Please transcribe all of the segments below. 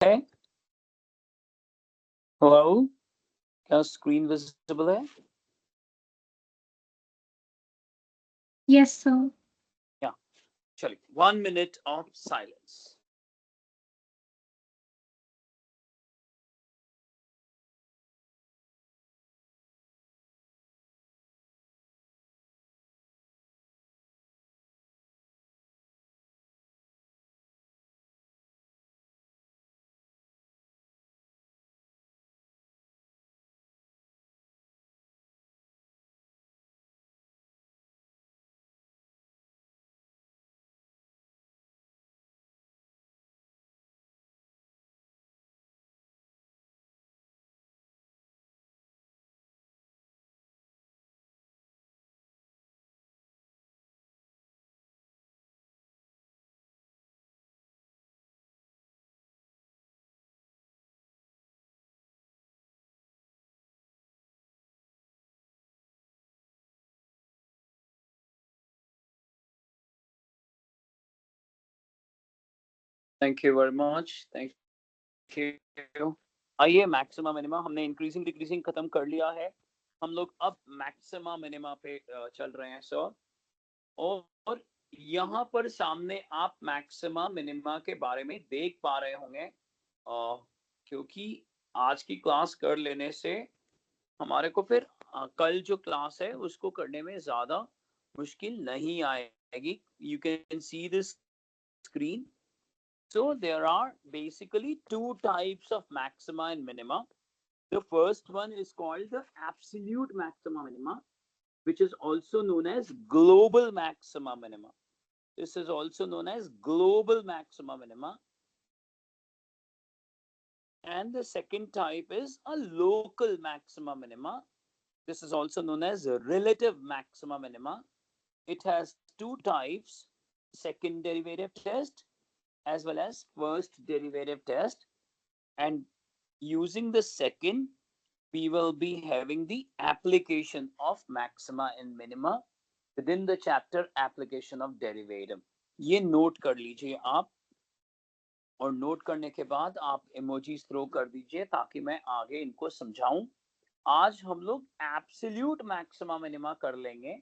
है? हेलो, क्या screen visible है? Yes, sir. या चलिए 1 minute of silence. Thank you very much, thank you. आइए, मैक्सिमा मिनिमा हमने इंक्रीजिंग डिक्रीजिंग खत्म कर लिया है। हम लोग अब मैक्सिमा मिनिमा पे चल रहे हैं सर। और यहाँ पर सामने आप मैक्सिमा मिनिमा के बारे में देख पा रहे होंगे, क्योंकि आज की क्लास कर लेने से हमारे को फिर कल जो क्लास है उसको करने में ज्यादा मुश्किल नहीं आएगी। You can see this screen. So there are basically two types of maxima and minima. The first one is called the absolute maxima minima, which is also known as global maxima minima. This is also known as global maxima minima. And the second type is a local maxima minima. This is also known as a relative maxima minima. It has two types, second derivative test as well as first derivative test. And using the second, we will be having the application of maxima and minima within the chapter application of derivative. ये note कर लीजिए आप, और note करने के बाद आप emojis throw कर दीजिए ताकि मैं आगे इनको समझाऊं। आज हम लोग एब्सोल्यूट मैक्सिमा मिनिमा कर लेंगे,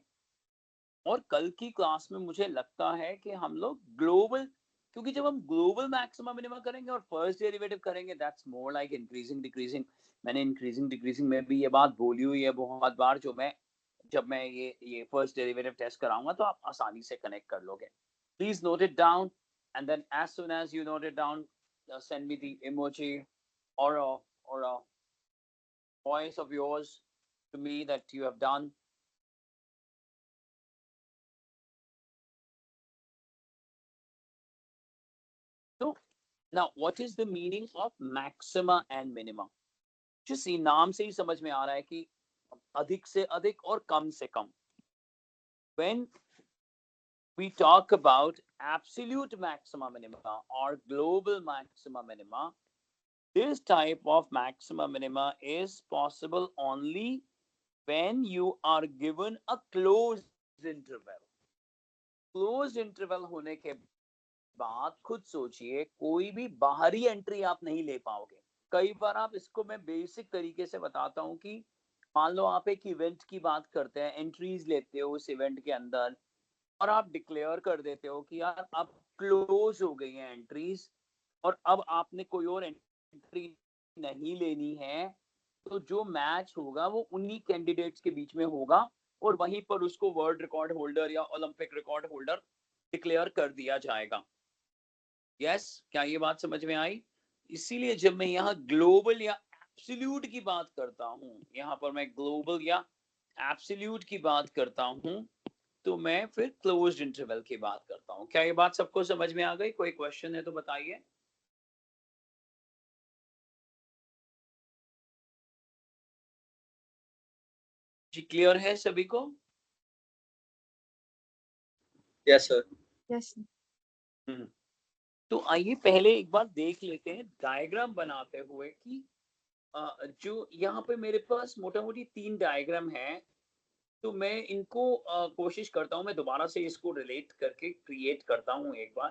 और कल की क्लास में मुझे लगता है कि हम लोग ग्लोबल, क्योंकि जब हम ग्लोबल मैक्सिमा मिनिमा करेंगे और फर्स्ट डेरिवेटिव करेंगे, that's more like increasing decreasing. मैंने इंक्रीजिंग डिक्रीजिंग में भी ये बात बोली हुई है बहुत बार, जो मैं जब मैं ये फर्स्ट डेरिवेटिव टेस्ट कराऊंगा तो आप आसानी से कनेक्ट कर लोगे। Please note it down, and then as soon as you note it down, send me the emoji or a voice of yours to me that you have done. So now what is the meaning of maxima and minima? जिस नाम से ही समझ में आ रहा है कि अधिक से अधिक और कम से कम। When we talk about absolute maxima minima or global maxima minima, this type of maxima minima is possible only when you are given a closed interval. Closed interval होने के बाद खुद सोचिए, कोई भी बाहरी एंट्री आप नहीं ले पाओगे। कई बार आप इसको मैं बेसिक तरीके से बताता हूँ कि मान लो आप एक इवेंट की बात करते हैं, एंट्रीज लेते हो उस इवेंट के अंदर, और आप डिक्लेयर कर देते हो कि यार अब क्लोज हो गई हैं एंट्रीज, और अब आपने कोई और एंट्री नहीं लेनी है, तो जो मैच होगा वो उन्हीं कैंडिडेट्स के बीच में होगा, और वहीं पर उसको वर्ल्ड रिकॉर्ड होल्डर या ओलंपिक रिकॉर्ड होल्डर डिक्लेयर कर दिया जाएगा। यस, क्या ये बात समझ में आई? इसीलिए जब मैं यहाँ ग्लोबल या एब्सोल्यूट की बात करता हूँ, यहाँ पर मैं ग्लोबल या एब्सोल्यूट की बात करता हूँ, तो मैं फिर क्लोज्ड इंटरवल की बात करता हूँ। क्या ये बात सबको समझ में आ गई? कोई क्वेश्चन है तो बताइए। जी, क्लियर है सभी को? Yes sir. Yes, sir. तो आइए पहले एक बार देख लेते हैं डायग्राम बनाते हुए कि जो यहाँ पे मेरे पास मोटा मोटी 3 डायग्राम है, तो मैं इनको कोशिश करता हूँ, मैं दोबारा से इसको रिलेट करके क्रिएट करता हूँ एक बार,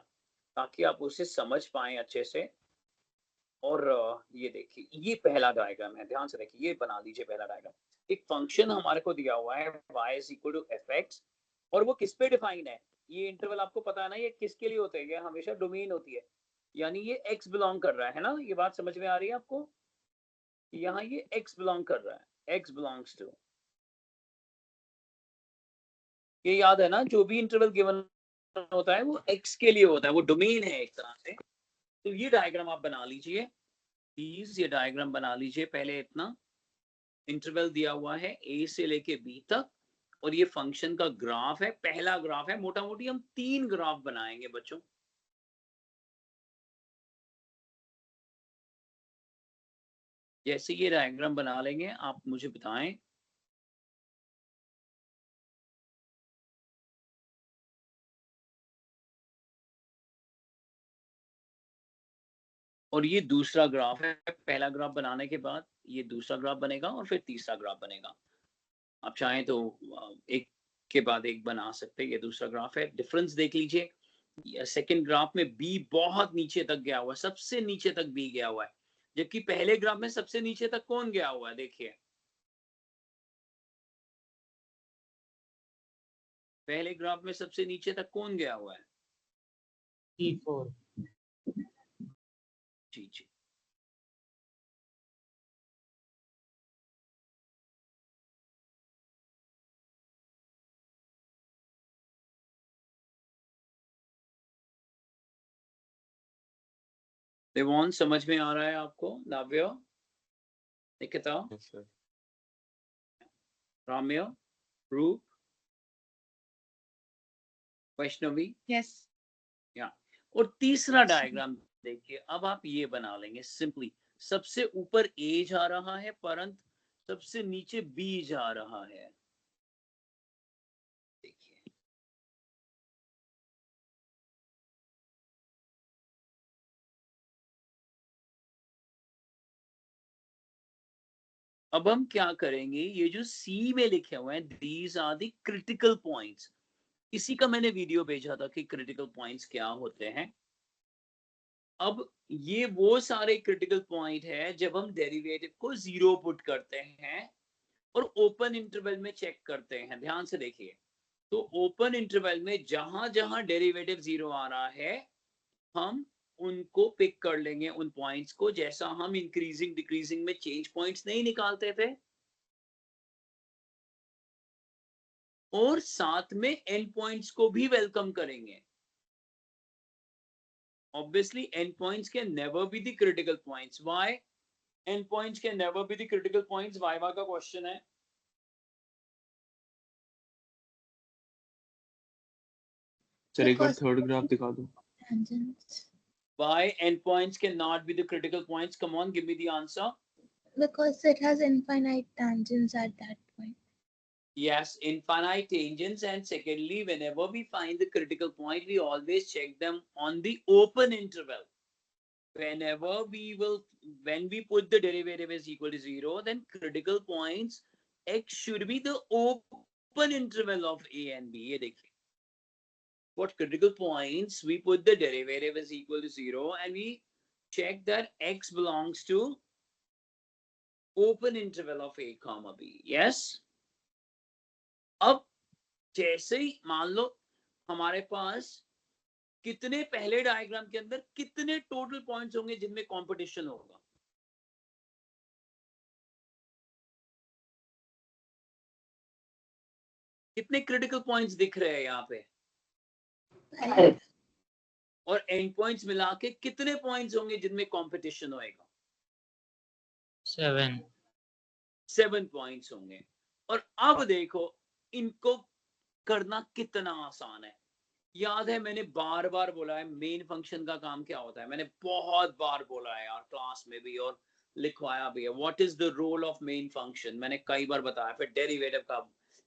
ताकि आप उसे समझ पाए अच्छे से। और ये देखिए ये पहला डायग्राम है, ध्यान से देखिए, ये बना लीजिए पहला डायग्राम। एक फंक्शन हमारे को दिया हुआ है y is equal to f x, और वो किस पे डिफाइन है, ये इंटरवल आपको पता है ना, ये किसके लिए होते हैं, ये हमेशा डोमेन होती है, यानी ये x बिलोंग कर रहा है ना, ये बात समझ में आ रही है आपको, यहाँ ये x बिलोंग कर रहा है, x बिलोंग्स टू, ये याद है ना, जो भी इंटरवल गिवन होता है वो x के लिए होता है, वो डोमेन है एक तरह से। तो ये डायग्राम आप बना लीजिए प्लीज, ये डायग्राम बना लीजिए पहले। इतना इंटरवल दिया हुआ है a से लेके b तक, और ये फंक्शन का ग्राफ है, पहला ग्राफ है, मोटा मोटी हम 3 ग्राफ बनाएंगे बच्चों। जैसे ये डायग्राम बना लेंगे आप मुझे बताएं। और ये दूसरा ग्राफ है, पहला ग्राफ बनाने के बाद ये दूसरा ग्राफ बनेगा और फिर तीसरा ग्राफ बनेगा। आप चाहें तो एक के बाद एक बना सकते हैं। ये दूसरा ग्राफ है, डिफरेंस देख लीजिए, सेकंड ग्राफ में बी बहुत नीचे तक गया हुआ है, सबसे नीचे तक बी गया हुआ है, जबकि पहले ग्राफ में सबसे नीचे तक कौन गया हुआ है, देखिए पहले ग्राफ में सबसे नीचे तक कौन गया हुआ है, T4. जी जी। देवान समझ में आ रहा है आपको, नाव्य, निकिता, Yes, sir. राम्य, रूप, वैष्णवी, Yes. या। और तीसरा डायग्राम देखिए, अब आप ये बना लेंगे सिंपली, सबसे ऊपर ए जा रहा है परंतु सबसे नीचे बी जा रहा है, देखिए अब हम क्या करेंगे, ये जो सी में लिखे हुए हैं these are the critical points, इसी का मैंने वीडियो भेजा था कि क्रिटिकल पॉइंट्स क्या होते हैं। अब ये वो सारे क्रिटिकल पॉइंट है जब हम डेरिवेटिव को जीरो पुट करते हैं और ओपन इंटरवल में चेक करते हैं, ध्यान से देखिए। तो ओपन इंटरवल में जहां जहां डेरिवेटिव जीरो आ रहा है हम उनको पिक कर लेंगे, उन पॉइंट्स को, जैसा हम इंक्रीजिंग डिक्रीजिंग में चेंज पॉइंट्स नहीं निकालते थे, और साथ में एंड पॉइंट्स को भी वेलकम करेंगे। Obviously and points can never be the critical points, why and points can never be the critical points, viva का क्वेश्चन है। सर एक बार थर्ड ग्राफ दिखा दो। Tangents. Why endpoints cannot be the critical points? Come on, give me the answer. Because it has infinite tangents at that point. Yes, infinite tangents, and secondly, whenever we find the critical point, we always check them on the open interval. Whenever when we put the derivative is equal to 0, then critical points x should be the open interval of a and b. ये देखिए, what critical points we put the derivative is equal to 0 and we check that x belongs to open interval of a comma b. Yes. अब जैसे ही मान लो हमारे पास कितने पहले diagram के अंदर कितने टोटल पॉइंट्स होंगे जिनमें कंपटीशन होगा, कितने क्रिटिकल पॉइंट्स दिख रहे हैं यहाँ पे, और एंड पॉइंट्स मिला के कितने पॉइंट्स होंगे जिनमें कंपटीशन होएगा, 7. 7 पॉइंट्स होंगे। और अब देखो इनको करना कितना आसान है। याद है मैंने बार बार बोला है मेन फंक्शन का काम क्या होता है, मैंने बहुत बार बोला है यार क्लास में भी और लिखवाया भी है। What is the role of main function, मैंने कई बार बताया, फिर डेरिवेटिव का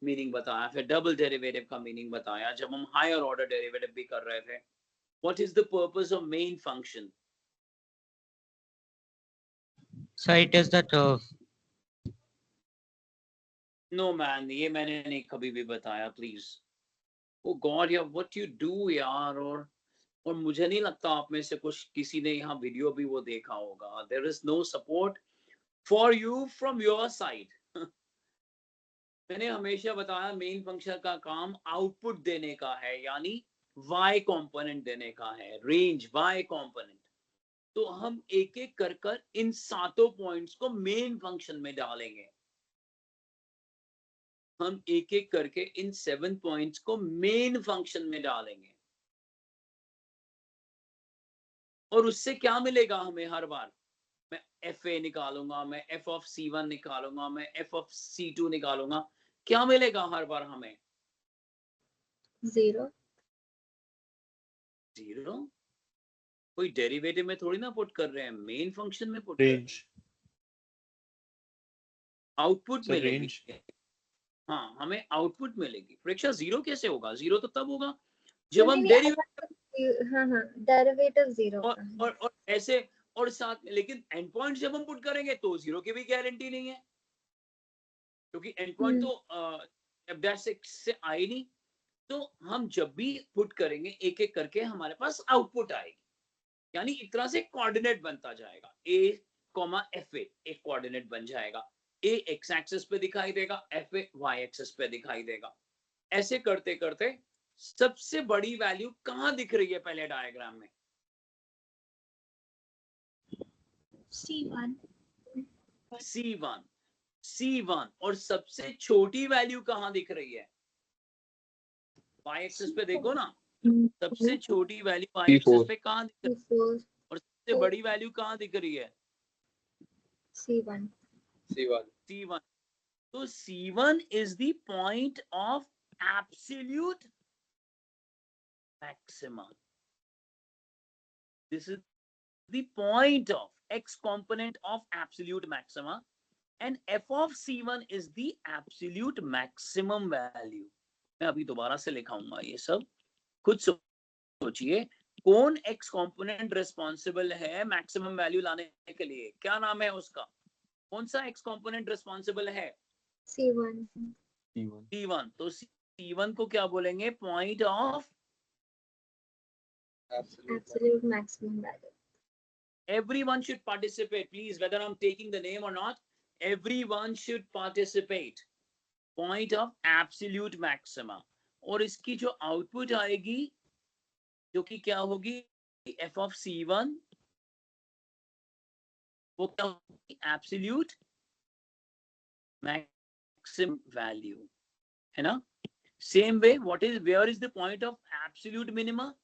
मीनिंग बताया, फिर डबल डेरिवेटिव का मीनिंग बताया जब हम हायर ऑर्डर डेरिवेटिव भी कर रहे थे। What is the purpose of main function? So it is the turf. No man, ये मैंने नहीं कभी भी बताया, प्लीज। ओ गॉड यार, व्हाट यू डू यार, और और मुझे नहीं लगता आप में से कुछ किसी ने यहाँ वीडियो भी वो देखा होगा. There is no support for you from your side. मैंने हमेशा बताया मेन फंक्शन का काम आउटपुट देने का है, यानी y कंपोनेंट देने का है, रेंज y कंपोनेंट. तो हम एक एक कर कर इन सातों पॉइंट्स को मेन फंक्शन में डालेंगे. हम एक एक करके इन 7 पॉइंट्स को मेन फंक्शन में डालेंगे. और उससे क्या मिलेगा हमें हर बार? मैं एफ ए निकालूंगा, मैं एफ ऑफ C1 निकालूंगा, मैं एफ ऑफ C2 निकालूंगा. क्या मिलेगा हर बार हमें? 0. 0. कोई डेरिवेटिव में थोड़ी ना पुट कर रहे हैं, मेन फंक्शन में पुट. रेंज आउटपुट सर, मिलेगी. रेंज हाँ, हमें आउटपुट मिलेगी. परीक्षा 0 कैसे होगा? 0 तो तब होगा तो जब हम नहीं, डेरिवेटिव हाँ हाँ, डेरिवेटिव 0 और का है. और ऐसे और साथ में. लेकिन एंड पॉइंट जब हम पुट करेंगे तो 0 की भी गारंटी नहीं है, क्योंकि एंड पॉइंट तो एफ डैश से आए नहीं. तो हम जब भी पुट करेंगे एक एक करके हमारे पास आउटपुट आएगी, यानी एक तरह से कोऑर्डिनेट बनता जाएगा. ए कॉमा एफ ए एक कोऑर्डिनेट बन जाएगा. ए एक्स एक्सिस पे दिखाई देगा, एफ ए वाई एक्सिस पे दिखाई देगा. ऐसे करते करते सबसे बड़ी वैल्यू कहां दिख रही है पहले डायग्राम में? C1. C1. C1. और सबसे छोटी वैल्यू कहां दिख रही है? वाई एक्सिस पे देखो ना, सबसे छोटी वैल्यू वाई एक्सिस पे कहां दिख रही है? C4. और सबसे बड़ी वैल्यू कहां दिख रही है? C1. C1. So C1 is the point of absolute maxima. This is the point of x component of absolute maxima, and f of C1 is the absolute maximum value. मैं अभी दोबारा से लिखाऊंगा ये सब, खुद सोचिए. कौन x component रिस्पॉन्सिबल है मैक्सिमम वैल्यू लाने के लिए? क्या नाम है उसका? कौन सा x component रिस्पॉन्सिबल है? C1. C1. तो C1 को क्या बोलेंगे? Point of Absolute maximum value. everyone should participate, please, whether I'm taking the name or not. Everyone should participate. Point of absolute maxima. और इसकी जो आउटपुट आएगी, जो कि क्या होगी? f of C1, वो क्या होगी? Absolute maximum value, है ना? Same way, where is the point of absolute minima?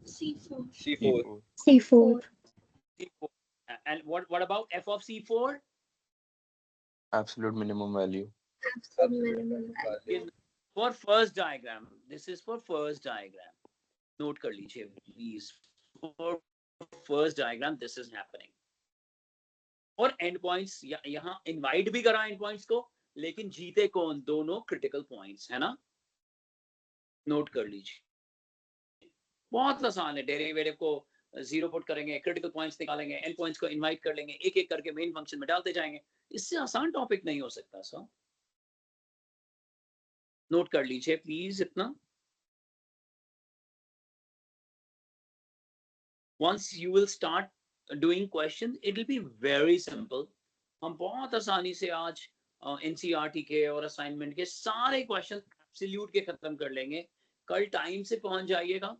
C4. C4 C4. C4. And what about f of C4? absolute minimum value. Absolute minimum value. Is for first diagram. This is for first diagram. Note कर लीजिए please. For first diagram, this is happening. और and points यहाँ invite भी करा and points को, लेकिन जीते कौन? दोनों क्रिटिकल पॉइंट्स, है ना? नोट कर लीजिए. बहुत आसान है. डेरिवेटिव को 0 पुट करेंगे, क्रिटिकल पॉइंट्स निकालेंगे, एंड पॉइंट्स को इनवाइट कर लेंगे, एक एक करके मेन फंक्शन में डालते जाएंगे. इससे आसान टॉपिक नहीं हो सकता सर. नोट कर लीजिए प्लीज इतना. Once you will start doing questions, it will be very simple. हम बहुत आसानी से आज NCERT के और असाइनमेंट के सारे क्वेश्चन एब्सोल्यूट के खत्म कर लेंगे. कल टाइम से पहुंच जाइएगा.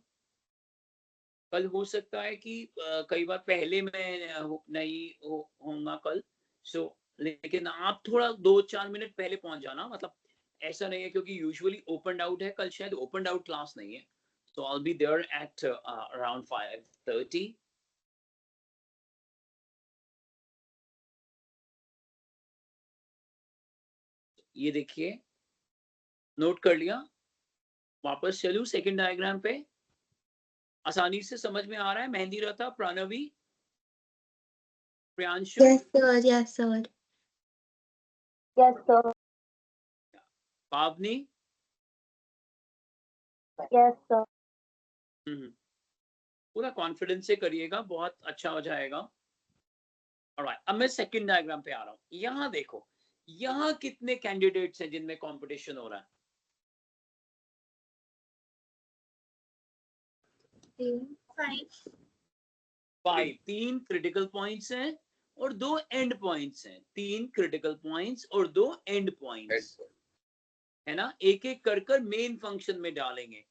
कल हो सकता है कि कई बार पहले मैं नहीं होऊंगा कल. लेकिन आप थोड़ा 2-4 मिनट पहले पहुंच जाना. मतलब ऐसा नहीं है, क्योंकि यूजुअली ओपन आउट है, कल शायद ओपन आउट क्लास नहीं है. So I'll be there at around 5:30. ये देखिए, नोट कर लिया? वापस चलूं सेकंड डायग्राम पे? आसानी से समझ में आ रहा है? मेहंदी रथा, Pranavi, Priyanshu? Yes sir. Yes sir. Yes sir. पावनी? Yes sir. पूरा कॉन्फिडेंस से करिएगा, बहुत अच्छा हो जाएगा. ऑलराइट, अब मैं सेकंड डायग्राम पे आ रहा हूं. यहां देखो, यहां कितने कैंडिडेट्स हैं जिनमें कंपटीशन हो रहा है? Five. 5 3 क्रिटिकल पॉइंट्स हैं और 2 एंड पॉइंट्स हैं। 3 क्रिटिकल पॉइंट्स और 2 एंड पॉइंट्स है ना। एक एक कर कर मेन फंक्शन में डालेंगे।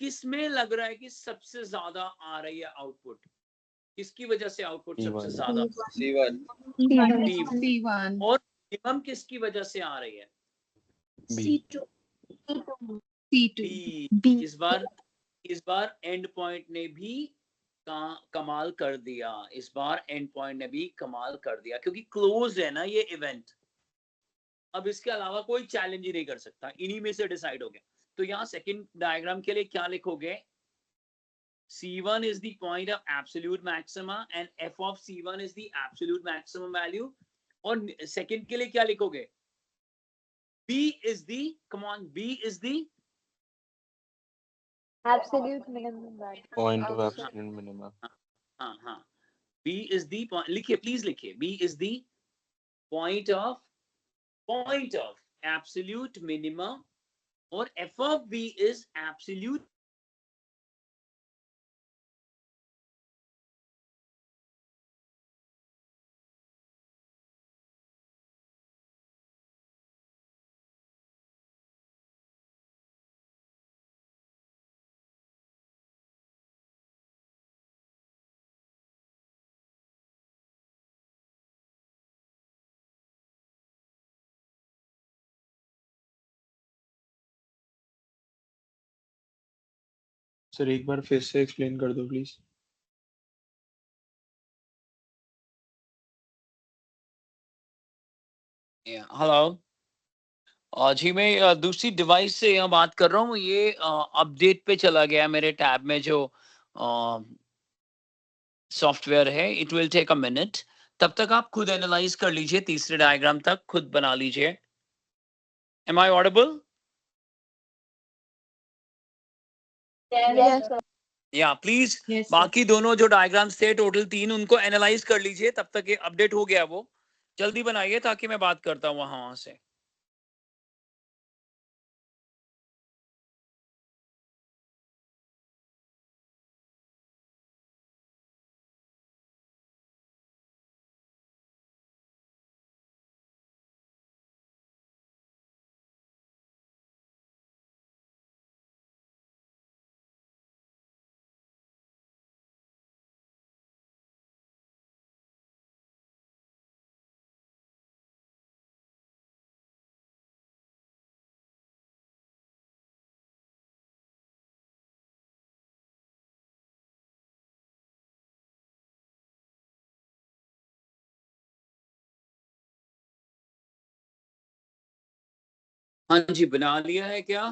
किसमें लग रहा है कि सबसे ज्यादा आ रही है आउटपुट? किसकी वजह से आउटपुट सबसे C1. ज्यादा? C1. C1 और मिनिमम किसकी वजह से आ रही है? B. C2. बी। इस बार एंड पॉइंट ने भी कमाल कर दिया। इस बार एंड पॉइंट ने भी कमाल कर दिया क्योंकि क्लोज है ना ये इवेंट। अब इसके अलावा कोई चैलेंज ही नहीं कर सकता, इन्हीं में से डिसाइड हो गया। तो यहाँ सेकंड डायग्राम के लिए क्या लिखोगे? C1 is the point of absolute maxima and f of C1 is the absolute maximum value. और सेकंड के लिए क्या लिखोगे? B is the, come on, B is the Absolute minimum value. Point of absolute minima. हाँ हाँ, B is the point, लिखिए please लिखिए, B is the point of absolute minima और f of B is absolute sir एक बार फिर से explain कर दो प्लीज। हेलो जी, मैं दूसरी डिवाइस से यहाँ बात कर रहा हूँ। ये अपडेट पे चला गया मेरे टैब में जो सॉफ्टवेयर है। It will take a minute. तब तक आप खुद एनालाइज कर लीजिए, तीसरे डायग्राम तक खुद बना लीजिए। Am I audible? Yes, sir. या प्लीज बाकी दोनों जो डायग्राम्स थे टोटल 3 उनको एनालाइज कर लीजिए। तब तक ये अपडेट हो गया, वो जल्दी बनाइए ताकि मैं बात करता हूँ वहां से। हाँ जी, बना लिया है क्या?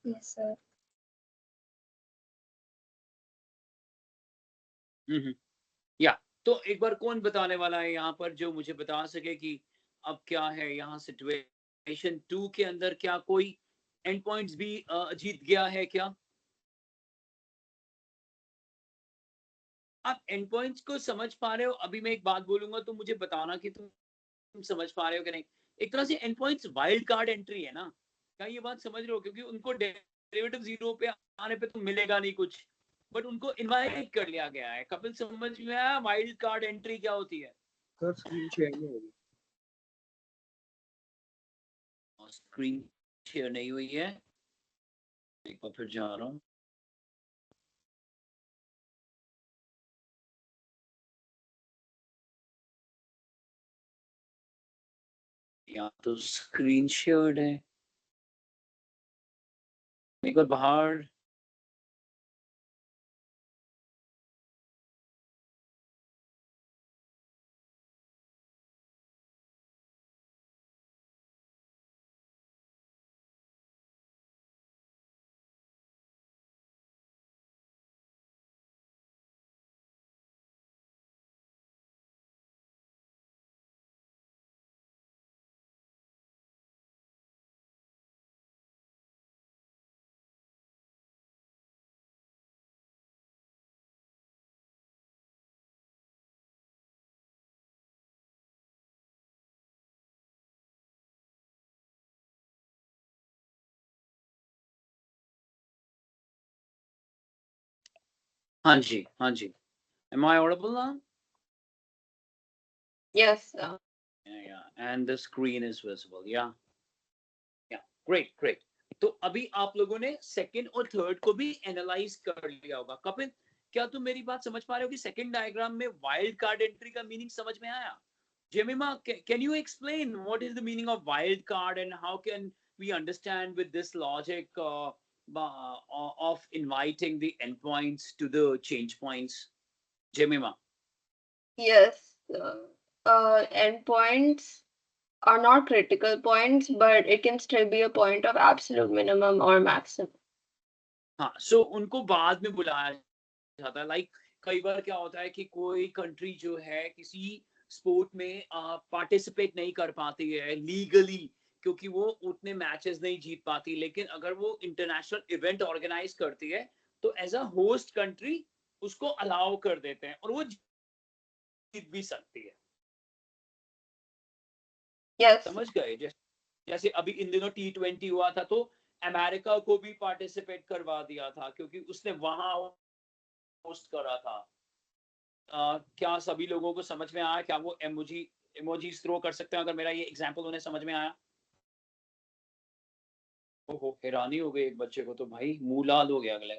Yes, sir. या तो एक बार कौन बताने वाला है यहाँ पर जो मुझे बता सके कि अब क्या है यहाँ सिचुएशन 2 के अंदर? क्या कोई एंड पॉइंट्स भी जीत गया है क्या? आप एंड पॉइंट्स को समझ पा रहे हो? अभी मैं एक बात बोलूंगा तो मुझे बताना कि तुम समझ पा रहे हो कि नहीं। एक तरह से and points wild card entry है ना। क्या ये बात समझ रहे हो? क्योंकि उनको डेरिवेटिव जीरो पे आने पे तो मिलेगा नहीं कुछ, बट उनको इनवाइट कर लिया गया है। कपिल, समझ में आया वाइल्ड कार्ड एंट्री क्या होती है? सर स्क्रीन शेयर नहीं होगी। स्क्रीन शेयर नहीं हुई है, एक बार फिर जा रहा हूँ। यहाँ तो स्क्रीन शेयर्ड है, एक बार बाहर हाँ जी, हाँ जी. Am I audible now? Yes. Yeah, and the screen is visible. Yeah, yeah, great, great. तो अभी आप लोगों ने सेकंड और थर्ड को भी एनालाइज कर लिया होगा. कपिल, क्या तुम मेरी बात समझ पा रहे हो कि सेकंड डायग्राम में वाइल्ड कार्ड एंट्री का मीनिंग समझ में आया? Jemima, can you explain what is the meaning of wild card and how can we understand with this logic of inviting the endpoints to the change points? Jemima. Yes. Endpoints are not critical points, but it can still be a point of absolute minimum or maximum. हाँ, so उनको बाद में बुलाया जाता है. Like कई बार क्या होता है कि कोई कंट्री जो है किसी स्पोर्ट में पार्टिसिपेट नहीं कर पाती है लीगली, क्योंकि वो उतने मैचेस नहीं जीत पाती, लेकिन अगर वो इंटरनेशनल इवेंट ऑर्गेनाइज करती है तो एज अ होस्ट कंट्री उसको अलाउ कर देते हैं और वो जीत भी सकती है. Yes. समझ गए? जैसे अभी इन दिनों T20 हुआ था तो अमेरिका को भी पार्टिसिपेट करवा दिया था क्योंकि उसने वहां होस्ट करा था. क्या सभी लोगों को समझ में आया? क्या वो इमोजीज थ्रो कर सकते हैं अगर मेरा ये एग्जांपल उन्हें समझ में आया? ओहो, हैरानी हो गई एक बच्चे को, तो भाई मुंह लाल हो गया अगले.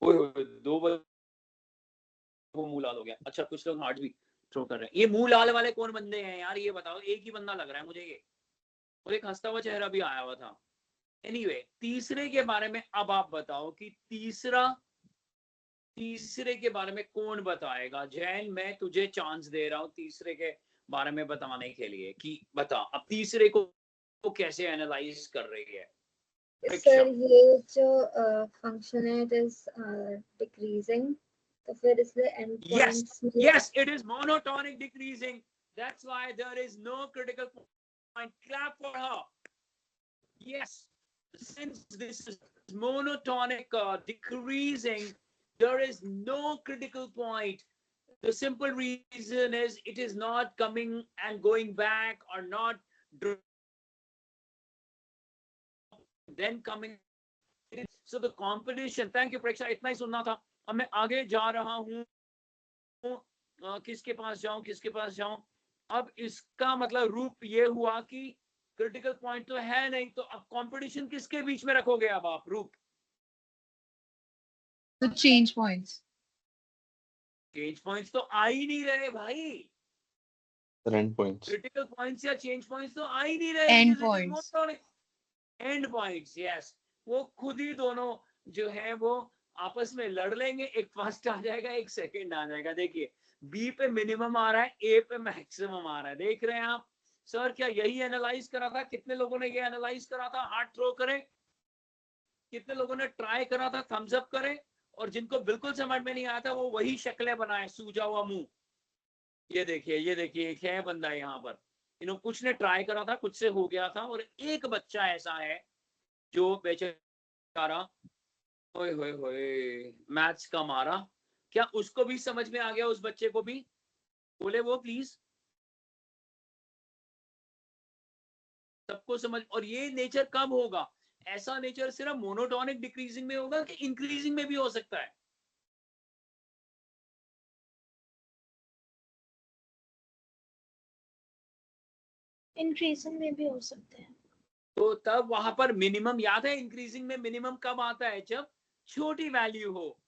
ओए होए, दो बच्चों को मुंह लाल हो गया. अच्छा, कुछ लोग हार्ट भी थ्रो कर रहे हैं. ये मुंह लाल वाले कौन बंदे हैं यार, ये बताओ. एक ही बंदा लग रहा है मुझे ये, और एक हंसता हुआ चेहरा भी आया हुआ था. एनीवे, तीसरे के बारे में अब आप बताओ कि तीसरे के बारे में कौन बताएगा? जैन, मैं तुझे चांस दे रहा हूं तीसरे के बारे में बताने के लिए कि बता अब तीसरे को कैसे एनालाइज कर रही है. सर ये जो फंक्शन है इट इज डिक्रीजिंग, तो फिर इसलिए एंड Yes, पॉइंट्स में yes, it is monotonic decreasing. That's why there is no critical point. Clap for her. Yes, since this is monotonic decreasing, there is no critical point. The simple reason is it is not coming and going back or not then coming. So the competition. Thank you प्रेक्षा, इतना ही सुनना था. अब मैं आगे जा रहा हूँ. किसके पास जाऊं. अब इसका मतलब रूप ये हुआ कि क्रिटिकल पॉइंट तो है नहीं, तो अब कंपटीशन किसके बीच में रखोगे अब आप रूप? तो चेंज पॉइंट्स तो आ ही नहीं रहे भाई. And points. क्रिटिकल पॉइंट्स या चेंज पॉइंट्स तो आ ही नहीं रहे. And points. And points, yes. वो खुद ही दोनों जो है वो आपस में लड़ लेंगे. एक फर्स्ट आ जाएगा, एक सेकंड आ जाएगा. देखिए, बी पे मिनिमम आ रहा है, ए पे मैक्सिमम आ रहा है. देख रहे हैं आप? सर क्या यही एनालाइज करा था? कितने लोगों ने ये एनालाइज करा था? हाथ थ्रो करें. कितने लोगों ने ट्राई करा था? थम्स अप करें. और जिनको बिल्कुल समझ में नहीं आया था वो वही शक्लें बनाए, सूजा हुआ मुंह. ये देखिए एक है बंदा यहाँ पर. कुछ ने ट्राई करा था, कुछ से हो गया था, और एक बच्चा ऐसा है जो बेचारा ओए होए होए मैथ्स का मारा. क्या उसको भी समझ में आ गया? उस बच्चे को भी बोले वो प्लीज. सबको समझ. और ये नेचर कब होगा? ऐसा नेचर सिर्फ मोनोटोनिक डिक्रीजिंग में होगा कि इंक्रीजिंग में भी हो सकता है? इंक्रीजिंग में भी हो सकते हैं. तो तब वहां पर मिनिमम याद है? इंक्रीजिंग में मिनिमम कब आता है? जब छोटी वैल्यू हो.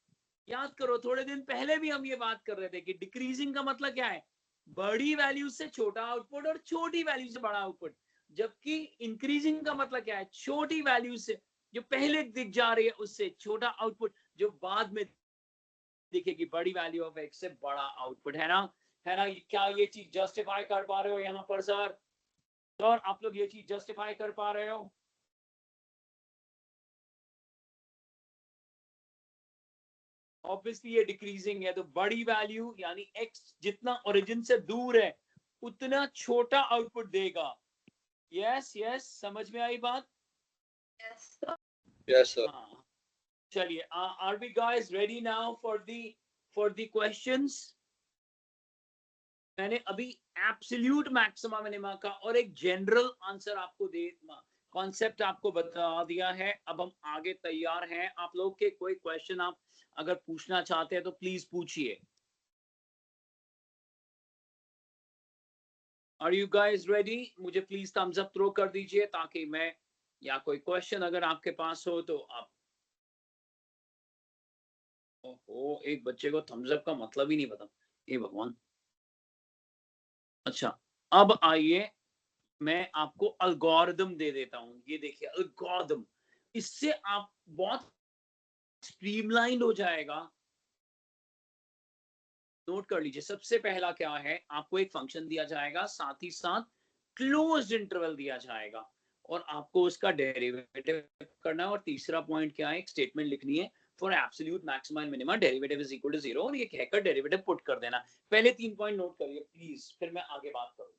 याद करो, थोड़े दिन पहले भी हम ये बात कर रहे थे कि डिक्रीजिंग का मतलब क्या है? बड़ी वैल्यू से छोटा आउटपुट और छोटी वैल्यू से बड़ा आउटपुट. जबकि इंक्रीजिंग का मतलब क्या है? छोटी वैल्यू से जो पहले दिख जा रही है उससे छोटा आउटपुट जो बाद में दिखेगी. बड़ी वैल्यू ऑफ एक्स से बड़ा आउटपुट. है ना? क्या ये चीज जस्टिफाई कर पा रहे हो यहाँ पर सर? सर आप लोग ये चीज जस्टिफाई कर पा रहे हो? ऑब्वियसली ये डिक्रीजिंग है, तो बड़ी वैल्यू यानी एक्स जितना ओरिजिन से दूर है उतना छोटा आउटपुट देगा. यस यस, समझ में आई बात? Yes. Yes sir. हाँ, चलिए. Are we guys ready now for the questions? मैंने अभी एब्सोल्यूट मैक्सिमा मिनिमा का और एक जनरल आंसर आपको कॉन्सेप्ट आपको बता दिया है। अब हम आगे तैयार हैं। आप लोग के कोई क्वेश्चन आप अगर पूछना चाहते हैं तो प्लीज पूछिए। Are you guys ready? मुझे प्लीज थम्स अप थ्रो कर दीजिए ताकि मैं, या कोई क्वेश्चन अगर आपके पास हो तो आप। ओहो, एक बच्चे को थम्स अप का मतलब ही नहीं पता, हे भगवान। अच्छा, अब आइए मैं आपको अल्गोरिदम दे देता हूं। ये देखिए अल्गोरिदम, इससे आप बहुत स्ट्रीमलाइन हो जाएगा। नोट कर लीजिए, सबसे पहला क्या है, आपको एक फंक्शन दिया जाएगा, साथ ही साथ क्लोज्ड इंटरवल दिया जाएगा और आपको उसका डेरिवेटिव करना है। और तीसरा पॉइंट क्या है, एक स्टेटमेंट लिखनी है, for absolute maxima and minima derivative is equal to 0, और ये कहकर डेरिवेटिव पुट कर देना। पहले 3 पॉइंट नोट करिए प्लीज, फिर मैं आगे बात करूंगा।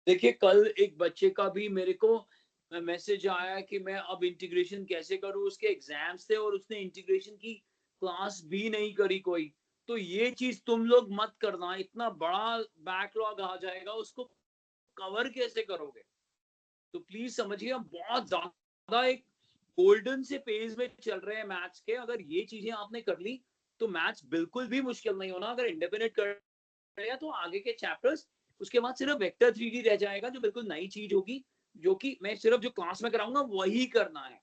देखिए कल एक बच्चे का भी मेरे को मैसेज आया कि मैं अब इंटीग्रेशन कैसे करूं, उसके एग्जाम्स थे और उसने इंटीग्रेशन की क्लास भी नहीं करी कोई। तो ये चीज तुम लोग मत करना, इतना बड़ा बैकलॉग आ जाएगा, उसको कवर कैसे करोगे? तो प्लीज समझिए, हम बहुत ज्यादा एक गोल्डन से पेज में चल रहे हैं मैथ्स के। अगर ये चीजें आपने कर ली तो मैथ्स बिल्कुल भी मुश्किल नहीं होना। अगर इंडिपेंडेंट कर लिया तो आगे के चैप्टर्स, उसके बाद सिर्फ वेक्टर 3D रह जाएगा, जो बिल्कुल नई चीज होगी, जो कि मैं सिर्फ जो क्लास में कराऊंगा वही करना है।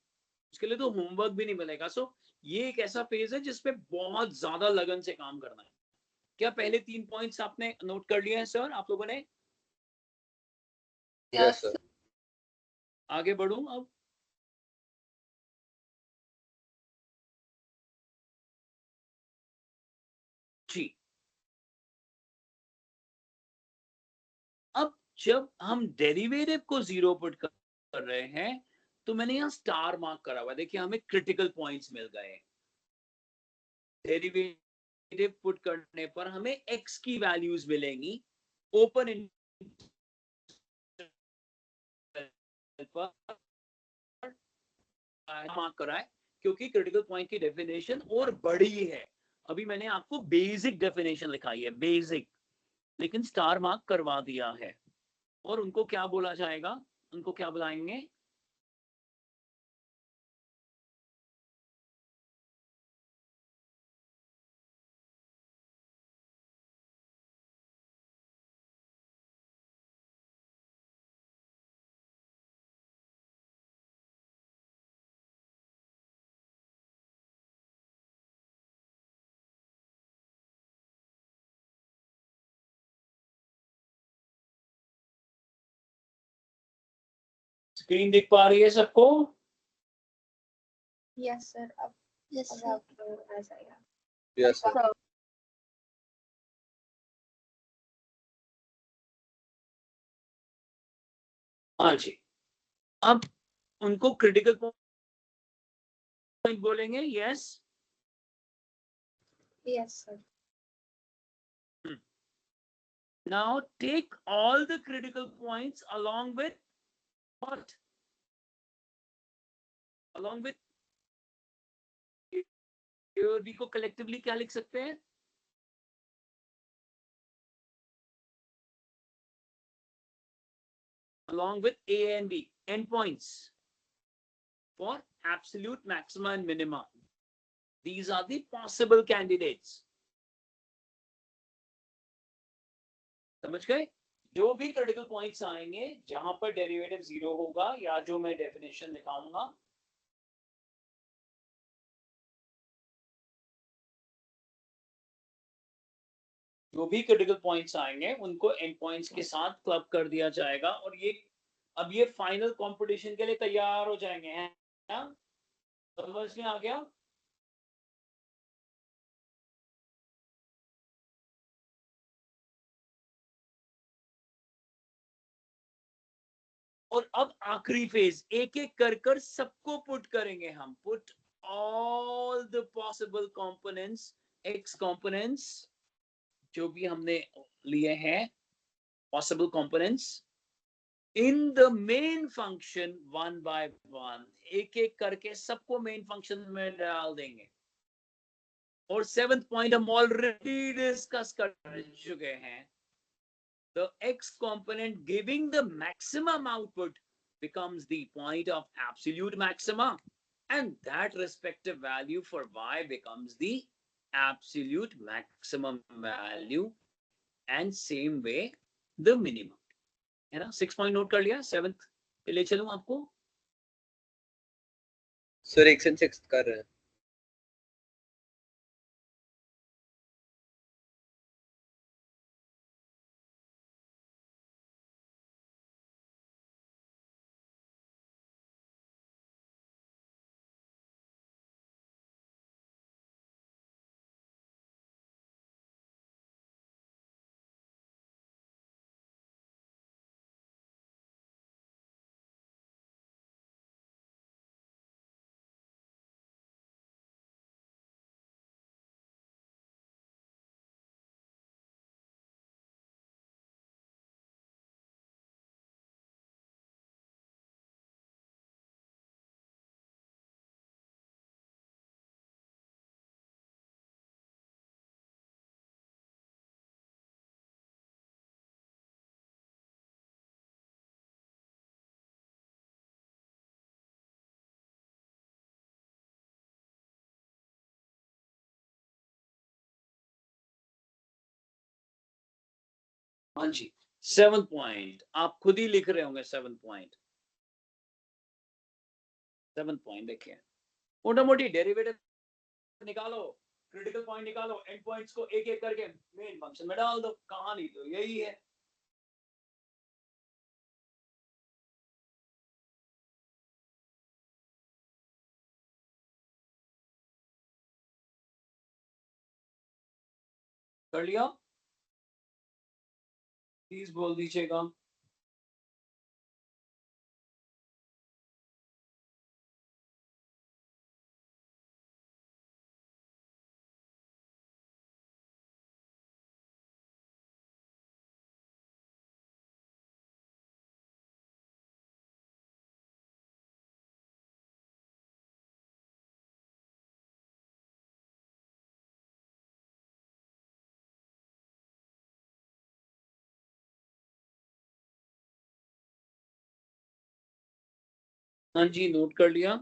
उसके लिए तो होमवर्क भी नहीं मिलेगा। सो ये एक ऐसा फेज है जिसपे बहुत ज्यादा लगन से काम करना है। क्या पहले 3 पॉइंट्स आपने नोट कर लिए हैं सर, आप लोगों ने? Yes, sir. आगे बढ़ूं अब? जी, अब जब हम डेरिवेटिव को 0 पुट कर रहे हैं तो मैंने यहाँ स्टार मार्क करा हुआ है। देखिए हमें क्रिटिकल पॉइंट्स मिल गए। डेरिवेटिव पुट करने पर हमें x की वैल्यूज मिलेंगी ओपन पर मार्क करा है, क्योंकि क्रिटिकल पॉइंट की डेफिनेशन और बड़ी है। अभी मैंने आपको बेसिक डेफिनेशन लिखाई है, बेसिक, लेकिन स्टार मार्क करवा दिया है। और उनको क्या बोला जाएगा, उनको क्या बुलाएंगे? स्क्रीन दिख पा रही है सबको? Yes, sir. अब आपको आ जाएगा। Yes, sir. So, हाँ जी, अब उनको क्रिटिकल पॉइंट बोलेंगे। Yes, Yes, sir. now take all the critical points along with what? Along with A और B को collectively क्या लिख सकते हैं? Along with A and B, endpoints for absolute maxima and minima. These are the possible candidates. समझ गए? जो भी क्रिटिकल पॉइंट्स आएंगे जहां पर डेरिवेटिव 0 होगा, या जो मैं डेफिनेशन दिखाऊंगा, जो भी क्रिटिकल पॉइंट्स आएंगे उनको एंड पॉइंट्स के साथ क्लब कर दिया जाएगा। और ये अब ये फाइनल कंपटीशन के लिए तैयार हो जाएंगे हैं। समझ में आ गया? और अब आखिरी फेज, एक एक कर सबको पुट करेंगे हम, put all the possible components, x components जो भी हमने लिए हैं, possible components in the main function one by one, एक एक करके सबको मेन फंक्शन में डाल देंगे। और 7th पॉइंट हम ऑलरेडी डिस्कस कर चुके हैं, the x component giving the maximum output becomes the point of absolute maxima, and that respective value for y becomes the absolute maximum value, and same way the minimum, है ना। 6 point note कर लिया, 7th पे ले चलूं आपको। Sir 1 से 6 कर रहे हैं। हाँ जी, 7th पॉइंट आप खुद ही लिख रहे होंगे। 7th पॉइंट, 7th पॉइंट देखिए, मोटा मोटी डेरिवेटिव निकालो, क्रिटिकल पॉइंट निकालो, एंड पॉइंट्स को एक एक करके मेन फंक्शन में डाल दो, कहानी तो यही है। कर लिया, प्लीज बोल दीजिएगा। हाँ जी, नोट कर लिया।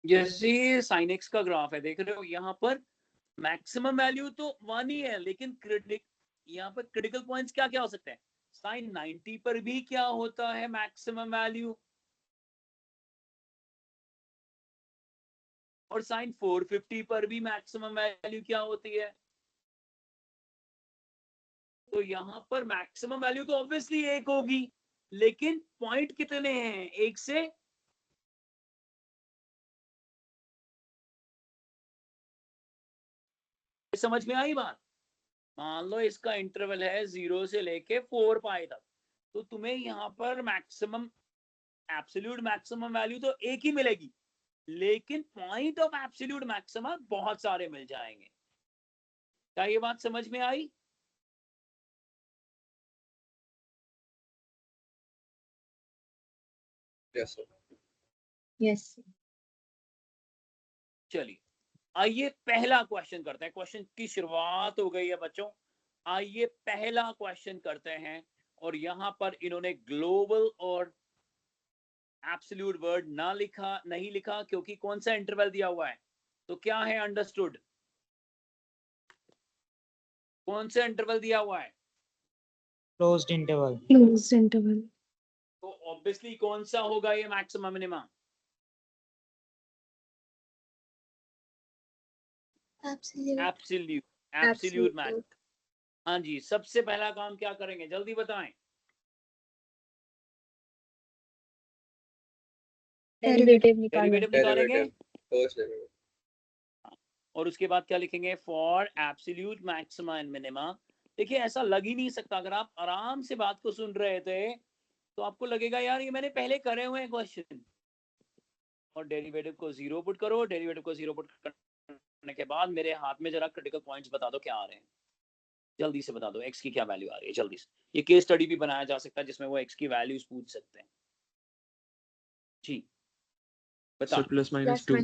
जैसे sin x का ग्राफ है, देख रहे हो यहाँ पर मैक्सिमम वैल्यू तो 1 ही है, लेकिन यहाँ पर क्रिटिकल पॉइंट्स क्या क्या हो सकते हैं। sin 90 पर भी क्या होता है मैक्सिमम वैल्यू, और sin 450 पर भी मैक्सिमम वैल्यू क्या होती है। तो यहाँ पर मैक्सिमम वैल्यू तो ऑब्वियसली 1 होगी, लेकिन पॉइंट कितने हैं, 1 से समझ में आई बात। मान लो इसका इंटरवल है 0 से लेके 4 पाई तक, तो तुम्हें यहाँ पर मैक्सिमम एब्सोल्यूट मैक्सिमम वैल्यू तो 1 ही मिलेगी, लेकिन पॉइंट ऑफ एब्सोल्यूट मैक्सिमम बहुत सारे मिल जाएंगे। क्या ये बात समझ में आई। Yes sir. Yes. चलिए आइए पहला क्वेश्चन करते हैं, क्वेश्चन की शुरुआत हो गई है बच्चों। आइए पहला क्वेश्चन करते हैं, और यहाँ पर इन्होंने ग्लोबल और एब्सोल्यूट वर्ड ना लिखा, नहीं लिखा, क्योंकि कौन सा इंटरवल दिया हुआ है। तो क्या है अंडरस्टूड, कौन सा इंटरवल दिया हुआ है। Closed interval. Closed interval. तो ऑब्वियसली कौन सा होगा ये maximum minimum. Absolute. Absolute, Absolute. Maximum. हाँ जी, सबसे पहला काम क्या करेंगे, जल्दी बताएं। डेरिवेटिव डेरिवेटिव निकालेंगे डेरिवेटिव, फर्स्ट डेरिवेटिव। और उसके बाद क्या लिखेंगे, for absolute maxima and minima. देखिए ऐसा लग ही नहीं सकता, अगर आप आराम से बात को सुन रहे थे तो आपको लगेगा यार ये मैंने पहले करे हुए हैं क्वेश्चन। और डेरिवेटिव को 0 पुट करो, डेरिवेटिव को 0 पुट करने के बाद मेरे हाथ में जरा क्रिटिकल पॉइंट्स बता दो क्या आ रहे हैं, जल्दी से बता दो, एक्स की क्या वैल्यू आ रही है जल्दी से। ये केस स्टडी भी बनाया जा सकता है जिसमें वो एक्स की वैल्यूज पूछ सकते हैं जी, बता। So plus minus 2.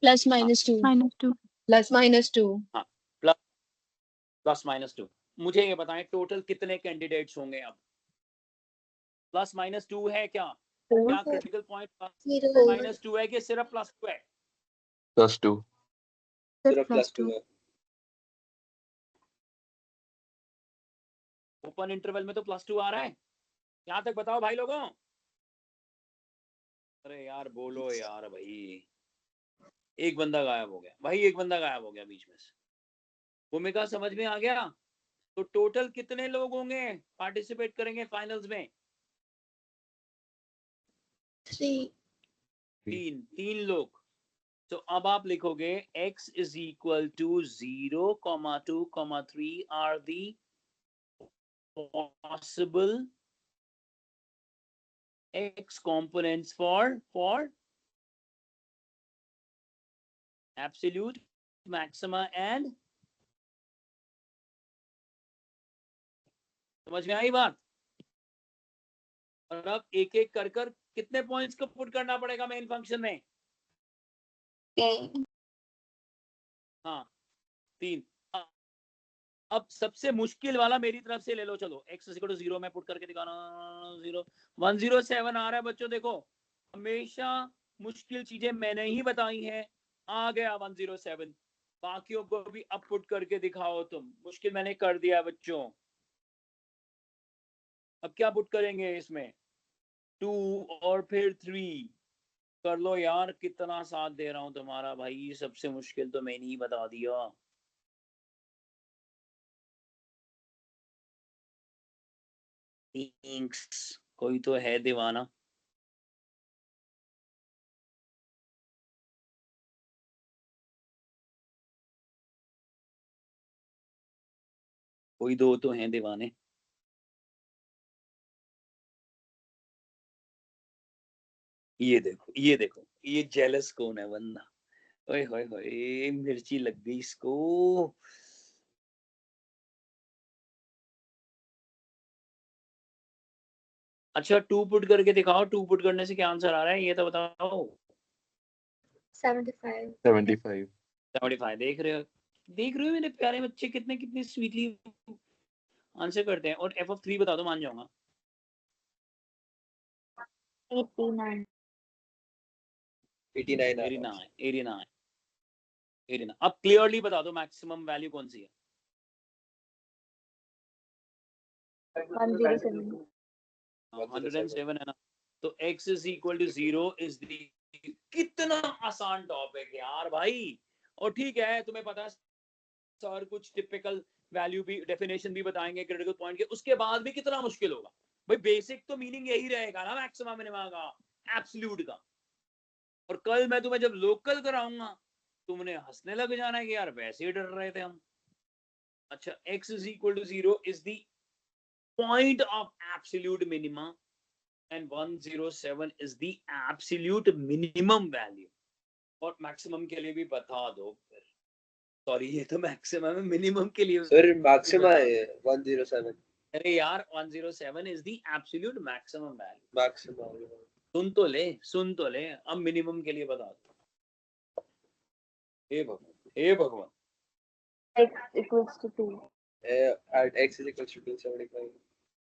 Plus minus two plus minus two हाँ, प्लस माइनस 2। मुझे ये बताएं टोटल कितने कैंडिडेट्स होंगे अब। प्लस माइनस 2 है क्या, क्या क्रिटिकल पॉइंट प्लस माइनस 2 है कि सिर्फ प्लस 2 है? Plus 2. सिर्फ प्लस 2 है। ओपन इंटरवल में तो प्लस 2 आ रहा है, यहाँ तक बताओ भाई लोगों। अरे यार बोलो यार भाई, एक बंदा गायब हो गया भाई, एक बंदा गायब हो गया बीच में से। भूमिका समझ में आ गया? तो टोटल कितने लोग होंगे पार्टिसिपेट करेंगे फाइनल्स में? 3 लोग। तो अब आप लिखोगे x is equal to 0, 2, 3 are the possible x components for absolute maxima and, समझ में आई बात? और अब एक एक कर कर कितने पॉइंट्स को पुट करना पड़ेगा मेन फंक्शन में? हाँ 3। अब सबसे मुश्किल वाला मेरी तरफ से ले लो, चलो x इक्वल टू 0 में पुट करके दिखाना। 0 107 आ रहा है बच्चों, देखो हमेशा मुश्किल चीजें मैंने ही बताई हैं। आ गया 107, बाकियों को भी अब पुट करके दिखाओ तुम, मुश्किल मैंने कर दिया बच्चों। अब क्या पुट करेंगे इसमें, 2 और फिर 3 कर लो यार, कितना साथ दे रहा हूं तुम्हारा भाई, सबसे मुश्किल तो मैंने ही बता दिया। कोई तो है दीवाना। कोई दो तो हैं दीवाने। ये देखो ये देखो, ये जेलस कौन है बंदा, ओए होए होए मिर्ची लग गई इसको। अच्छा 2 पुट करके दिखाओ, 2 पुट करने से क्या आंसर आ रहा है ये तो बताओ। 75 75. 75। देख रहे हो मेरे प्यारे बच्चे कितने कितने स्वीटली आंसर करते हैं। और f(3) बता दो, मान जाऊंगा। 89 89 आ रहा है। 89। अब क्लियरली बता दो मैक्सिमम वैल्यू कौन सी है? 107 107 है ना। तो x is equal to 0 is the, कितना आसान टॉपिक यार भाई। और ठीक है तुम्हें पता है सर कुछ टिपिकल वैल्यू भी, डेफिनेशन भी बताएंगे क्रिटिकल पॉइंट के, उसके बाद भी कितना मुश्किल होगा भाई। बेसिक तो मीनिंग यही रहेगा ना मैक्सिमा मिनिमा का, एब्सोल्यूट का। और कल मैं तुम्हें जब लोकल कराऊंगा तुमने हंसने लग जाना है कि यार वैसे ही डर रहे थे हम। अच्छा x is equal to 0 is the point of absolute minima and 107 is the absolute minimum value। और मैक्सिमम के लिए भी बता दो फिर। सॉरी ये तो मैक्सिमम है, मिनिमम के लिए सर मैक्सिमा है 107। अरे यार 107 is the absolute maximum value। Maxima सुन तो ले, अब मिनिमम के लिए बता दो। हे भगवान x equals to 2 at x is equals to 275।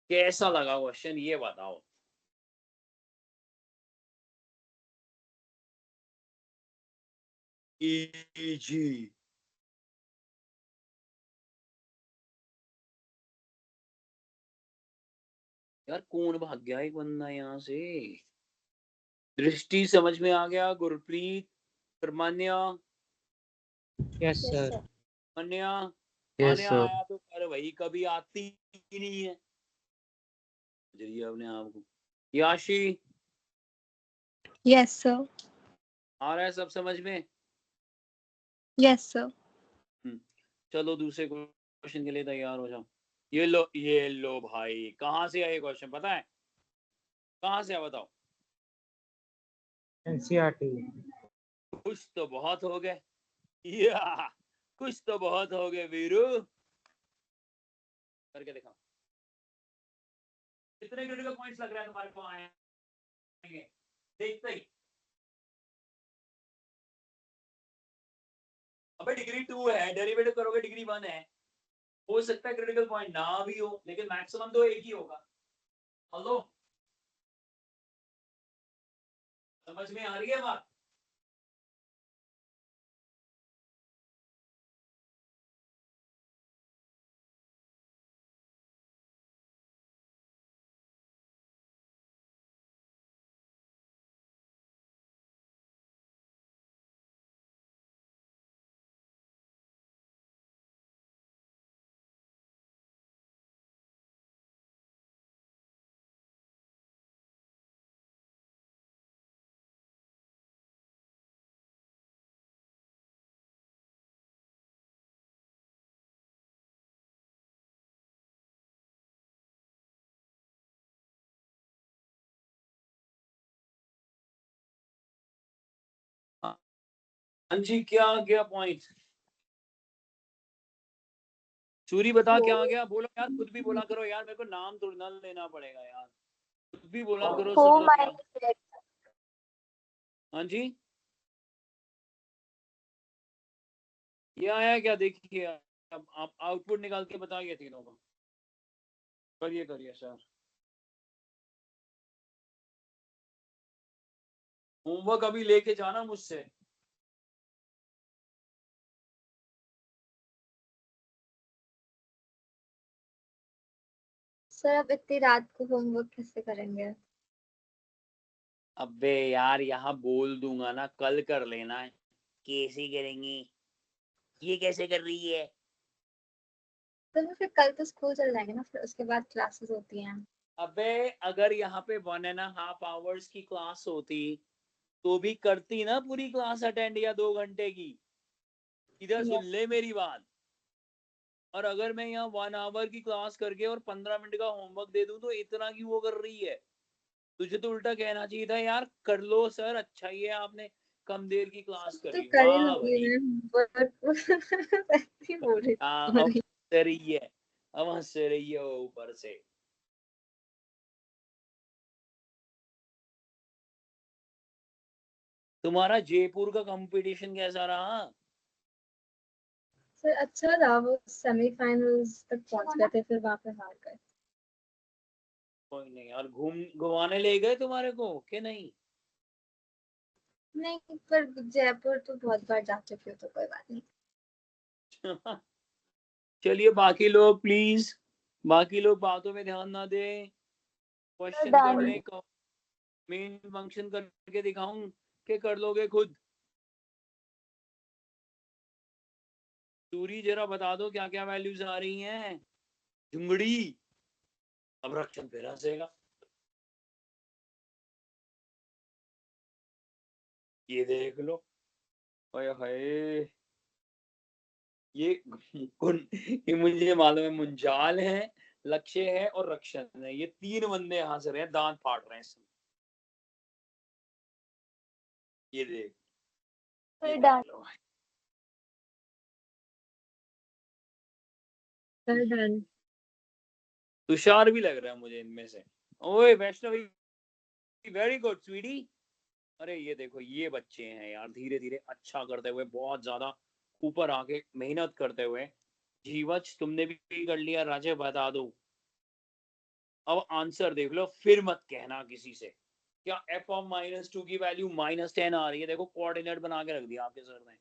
कैसा लगा क्वेश्चन ये बताओ। इजी। यार कौन भाग गया एक बंदा यहाँ से। दृष्टि समझ में आ गया, Gurpreet, परमान्या, yes sir. Manya Yes, Manya sir. आया तो कर यार वही कभी आती ही नहीं है जरिए अपने आप को। याशी Yes, sir. आ रहा है सब समझ में? Yes, sir. चलो दूसरे क्वेश्चन के लिए तैयार हो जाओ। ये लो भाई, कहाँ से आया क्वेश्चन पता है? कहाँ से है बताओ? NCERT. कुछ तो बहुत हो गए, या कुछ तो बहुत हो गए वीरू, करके दिखाओ। कितने क्रिटिकल पॉइंट्स लग रहा है तुम्हारे को आएंगे देखते ही? अबे डिग्री 2 है, डेरिवेटिव करोगे डिग्री 1 है। हो सकता है क्रिटिकल पॉइंट ना भी हो, लेकिन मैक्सिमम तो एक ही होगा। हेलो, समझ में आ रही है बात? हाँ जी, क्या आ गया पॉइंट? सूरी बता क्या आ गया? बोलो यार, खुद भी बोला करो यार, मेरे को नाम तो ना लेना पड़ेगा यार, खुद भी बोला करो सब लोग यार। हाँ जी, ये आया क्या? देखिए अब आप आउटपुट निकाल के बताइए तीनों को। करिए करिए सर, होमवर्क अभी लेके जाना मुझसे। सर अब इतनी रात को होमवर्क कैसे करेंगे? अबे यार यहाँ बोल दूंगा ना, कल कर लेना है। कैसे करेंगे? ये कैसे कर रही है? तो फिर कल तो स्कूल चल जाएंगे ना, फिर उसके बाद क्लासेस होती हैं। अबे अगर यहाँ पे 1.5 आवर्स की क्लास होती तो भी करती ना पूरी क्लास अटेंड, या 2 घंटे की। इधर सुन Yes. ले मेरी बात। और अगर मैं यहाँ 1 आवर की क्लास करके और 15 मिनट का होमवर्क दे दूं तो इतना क्यों वो कर रही है? तुझे तो उल्टा कहना चाहिए था यार, कर लो सर, अच्छा ही है आपने कम देर की क्लास तो करी। कर ही वाह लूंगी भाई, मैं homework। ऐसी बोल रही अब हंस रही है, अब हंस रही है वो ऊपर से। तुम्हारा जयपुर का कंपटीशन कैसा रहा? सर अच्छा रहा, वो सेमीफाइनल्स तक पहुंच गए थे, फिर वहां पे हार गए। कोई नहीं यार, घुमाने ले गए तुम्हारे को कि नहीं? नहीं, पर जयपुर तो बहुत बार जा चुकी हूँ, तो कोई बात नहीं। चलिए बाकी लोग प्लीज, बाकी लोग बातों में ध्यान ना दें, क्वेश्चन कर Done. लें। मेन फंक्शन करके दिखाऊं कि कर लोगे खुद? सूरी जरा बता दो क्या क्या वैल्यूज आ रही हैं। झुंगड़ी, अब रक्षण फिर हंसेगा। ये देख लो, हाय हाय, ये मुझे मालूम है, मुंजाल है, लक्ष्य है और रक्षण है, ये 3 बंदे हंस रहे हैं, दांत फाड़ रहे हैं इस समय। ये देख, ये देख लो भाई। Done. तुषार भी लग रहा है मुझे इनमें से। ओए वैष्णवी, वेरी गुड स्वीटी। अरे ये देखो, ये बच्चे हैं यार, धीरे धीरे अच्छा करते हुए, बहुत ज्यादा ऊपर आके मेहनत करते हुए। जीवच तुमने भी कर लिया, राजे बता दो। अब आंसर देख लो, फिर मत कहना किसी से। क्या f ऑफ -2 की वैल्यू -10 आ रही है? देखो कोऑर्डिनेट बना के रख दिया आपके सर ने।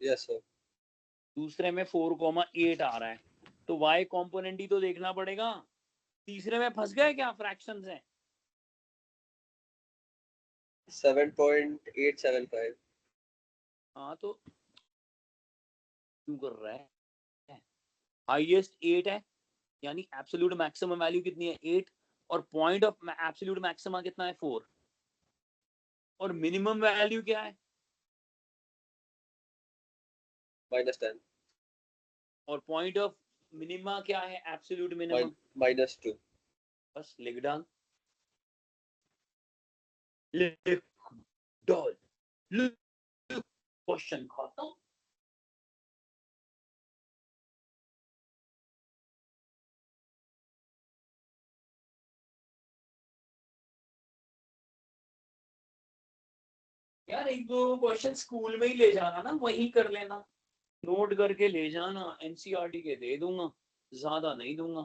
Yes sir. दूसरे में 4,8 आ रहा है, तो y कॉम्पोनेंट ही तो देखना पड़ेगा। तीसरे में फंस गए क्या, फ्रैक्शंस हैं? 7.875। हाँ तो क्यों कर रहा है? हाईएस्ट 8 है, यानी एब्सोल्यूट मैक्सिमम वैल्यू कितनी है 8, और पॉइंट ऑफ एब्सोल्यूट मैक्सिमा कितना है 4, और मिनिमम वैल्यू क्या है -10 और पॉइंट ऑफ मिनिमा क्या है एब्सोल्यूट मिनिमम, -2 बस लिख डाल, लिख डाल, लिख, क्वेश्चन खत्म। यार एक दो क्वेश्चन स्कूल में ही ले जाना ना, वही कर लेना, नोट करके ले जाना, एनसीईआरटी के दे दूंगा, ज्यादा नहीं दूंगा,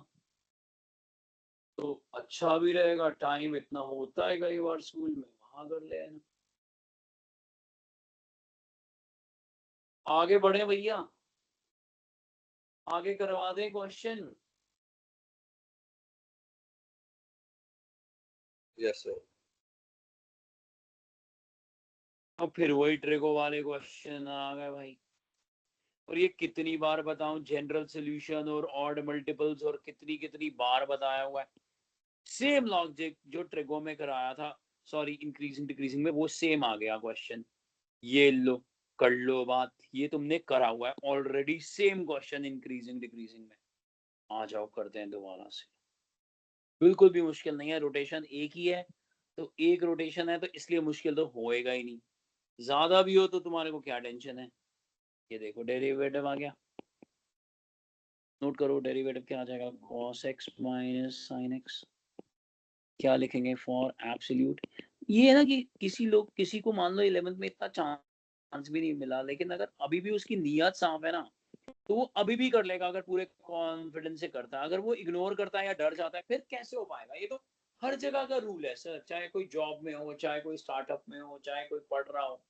तो अच्छा भी रहेगा, टाइम इतना होता है कई बार स्कूल में, वहां कर लेना। आगे बढ़े भैया, आगे करवा दें क्वेश्चन। Yes sir. अब फिर वही ट्रिको वाले क्वेश्चन आ गए भाई, और ये कितनी बार बताऊं, जनरल सॉल्यूशन और ऑड मल्टीपल्स, और कितनी कितनी बार बताया हुआ है, सेम लॉजिक जो ट्रिको में कराया था, सॉरी इंक्रीजिंग डिक्रीजिंग में, वो सेम आ गया क्वेश्चन, ये लो कर लो बात, ये तुमने करा हुआ है already, same question increasing decreasing में। आ जाओ करते हैं दोबारा से, बिल्कुल भी मुश्किल नहीं है, रोटेशन एक ही है, तो एक रोटेशन है तो इसलिए मुश्किल तो होएगा ही नहीं, ज्यादा भी हो तो तुम्हारे को क्या टेंशन है। ये देखो डेरिवेटिव आ गया, नोट करो डेरिवेटिव क्या आ जाएगा, cos x minus sin x, क्या लिखेंगे फॉर एब्सोल्यूट। ये है ना कि किसी लोग, किसी को मान लो 11th में इतना चांस भी नहीं मिला, लेकिन अगर अभी भी उसकी नीयत साफ है ना, तो वो अभी भी कर लेगा, अगर पूरे कॉन्फिडेंस से करता है। अगर वो इग्नोर करता है या डर जाता है, फिर कैसे हो पाएगा। ये तो हर जगह का रूल है सर, चाहे कोई जॉब में हो, चाहे कोई स्टार्टअप में हो, चाहे कोई पढ़ रहा हो,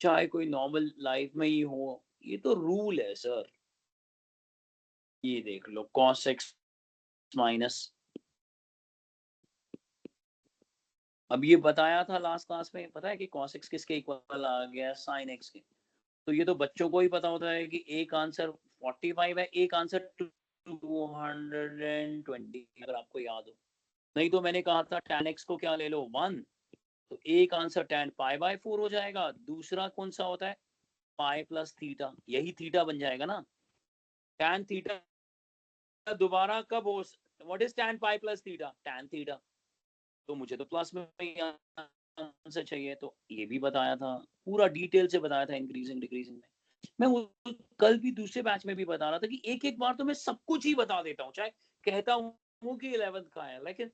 चाहे कोई नॉर्मल लाइफ में ही हो, ये तो रूल है सर। ये देख लो cos x माइनस, अब ये बताया था लास्ट क्लास में, पता है कि cos x किसके इक्वल आ गया, sin x के। तो ये तो बच्चों को ही पता होता है कि एक आंसर 45 है, एक आंसर 220, अगर आपको याद हो। नहीं तो मैंने कहा था tan x को क्या ले लो 1, तो एक आंसर tan π/4 हो जाएगा, दूसरा कौन सा होता है पाई प्लस थीटा, यही थीटा बन जाएगा ना, tan थीटा दोबारा कब हो, what is tan pi plus theta, tan theta, तो मुझे तो प्लस में आंसर चाहिए, तो ये भी बताया था, पूरा डिटेल से बताया था इंक्रीजिंग डिक्रीजिंग में। मैं कल भी दूसरे बैच में भी बता रहा था कि एक एक बार तो मैं सब कुछ ही बता देता हूँ, चाहे कहता हूँ कि 11th का है, लेकिन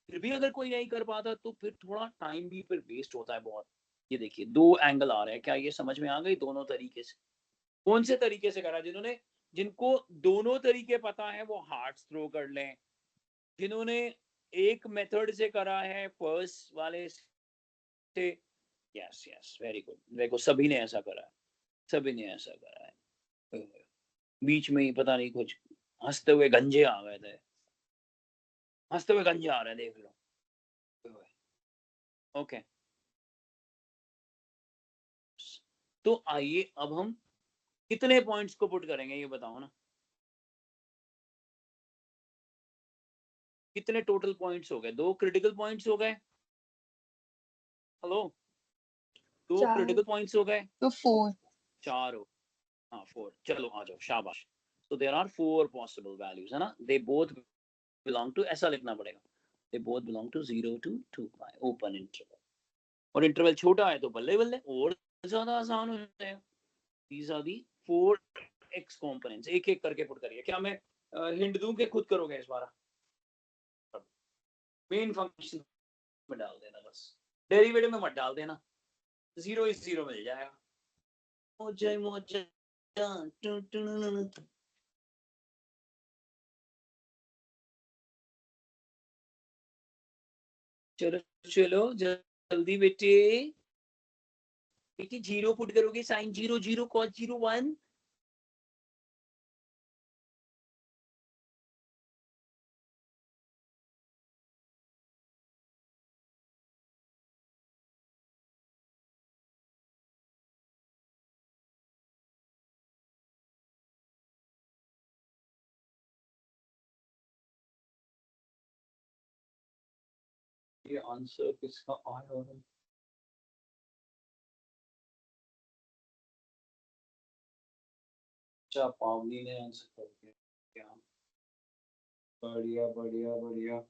फिर भी अगर कोई नहीं कर पाता तो फिर थोड़ा टाइम भी फिर वेस्ट होता है बहुत। ये देखिए दो एंगल आ रहे हैं, क्या ये समझ में आ गई दोनों तरीके से। कौन से तरीके से करा, जिन्होंने, जिनको दोनों तरीके पता है वो हार्ट्स थ्रो कर लें, जिन्होंने एक मेथड से करा है फर्स्ट वाले से, यस यस वेरी गुड, देखो सभी ने ऐसा करा है, सभी ने ऐसा करा है। बीच में ही पता नहीं कुछ हंसते हुए गंजे आ गए थे, हंसते हुए गंजे आ रहे हैं, देख लो। ओके, तो आइए अब हम कितने पॉइंट्स को पुट करेंगे ये बताओ ना, कितने टोटल पॉइंट्स हो गए, दो क्रिटिकल पॉइंट्स हो गए, हेलो, दो चार। क्रिटिकल पॉइंट्स हो गए, तो 4. चार हो, हाँ 4, चलो आ जाओ शाबाश। तो देयर आर 4 पॉसिबल वैल्यूज है ना, दे बोथ बिलोंग टू, ऐसा लिखना पड़ेगा, they both belong to 0 to 2 pi open interval, और इंटरवल छोटा है तो बल्ले बल्ले और ज्यादा आसान हो जाएगा। These are the 4 x components, एक एक करके पुट करिए। क्या मैं हिंट दूं कि खुद करोगे इस बार, मेन फंक्शन में डाल देना, बस डेरिवेटिव में मत डाल देना, 0 इज 0 मिल जाएगा। मोजा मोजा चलो चलो जल्दी बेटे, बेटी 0 पुट करोगे, साइन 0 0 cos 0 1, ये आंसर किसका आया है? अच्छा, पावनी ने आंसर कर दिया क्या? बढ़िया बढ़िया बढ़िया।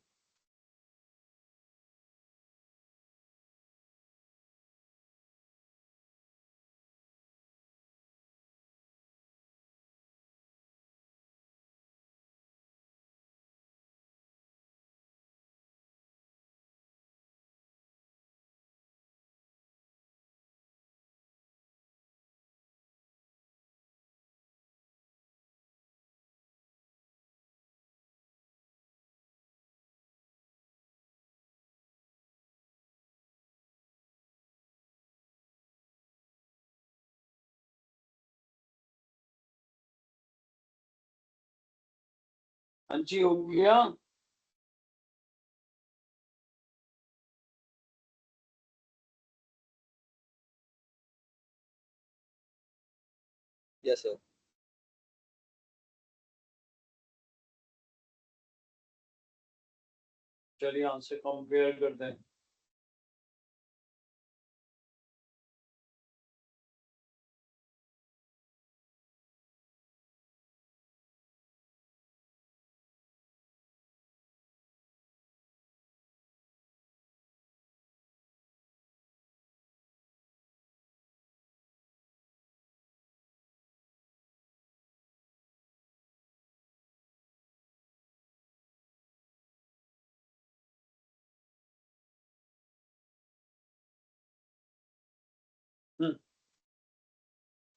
हाँ जी, हो गया। Yes, sir. चलिए आंसर कंपेयर करते हैं।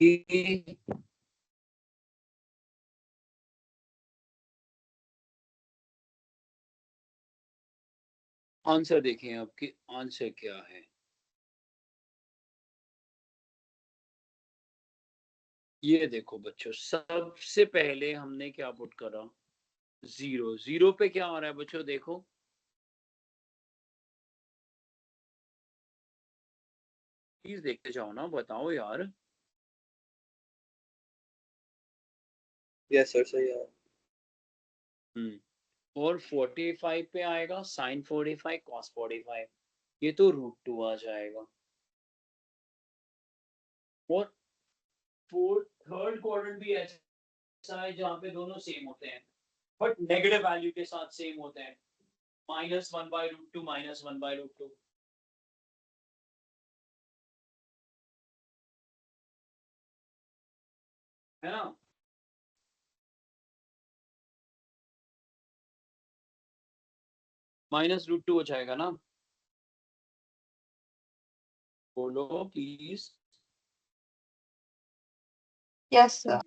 कि आंसर देखें आपकी आंसर क्या है। ये देखो बच्चों, सबसे पहले हमने क्या पुट करा? 0। 0 पे क्या आ रहा है बच्चों? देखो, प्लीज देखते जाओ ना, बताओ यार। Yes, sir. So yeah. और 45 पे आएगा sin 45 cos 45, ये तो √2 आ जाएगा। और थर्ड क्वाड्रेंट भी ऐसा है जहां पे दोनों सेम होते हैं, बट नेगेटिव वैल्यू के साथ सेम होते हैं। -1/√2 -1/√2, है ना? -√2 हो जाएगा ना? बोलो प्लीज। Yes, sir.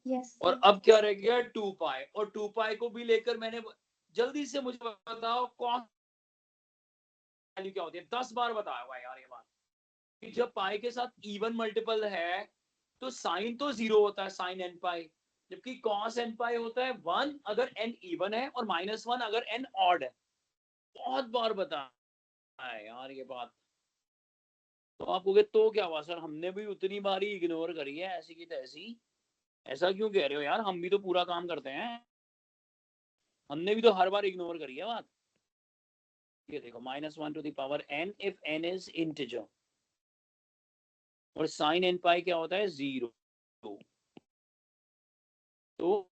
Yes. और अब क्या रह गया? 2π, और 2π को भी लेकर मैंने, जल्दी से मुझे बताओ कौन वैल्यू क्या होती है? 10 बार बताया हुआ यार ये बात, कि जब पाई के साथ इवन मल्टीपल है तो साइन तो 0 होता है, साइन n पाई, जबकि cos n पाई होता है 1 अगर n इवन है और -1 अगर n ऑड है। बहुत बार बताया है यार ये बात। तो आप कहोगे तो क्या हुआ सर, हमने भी उतनी बार ही इग्नोर करी है ऐसी की तैसी। ऐसा क्यों कह रहे हो यार, हम भी तो पूरा काम करते हैं, हमने भी तो हर बार इग्नोर करी है बात। ये देखो, -1 to the power n if n is integer, और sin n पाई क्या होता है? 0। तो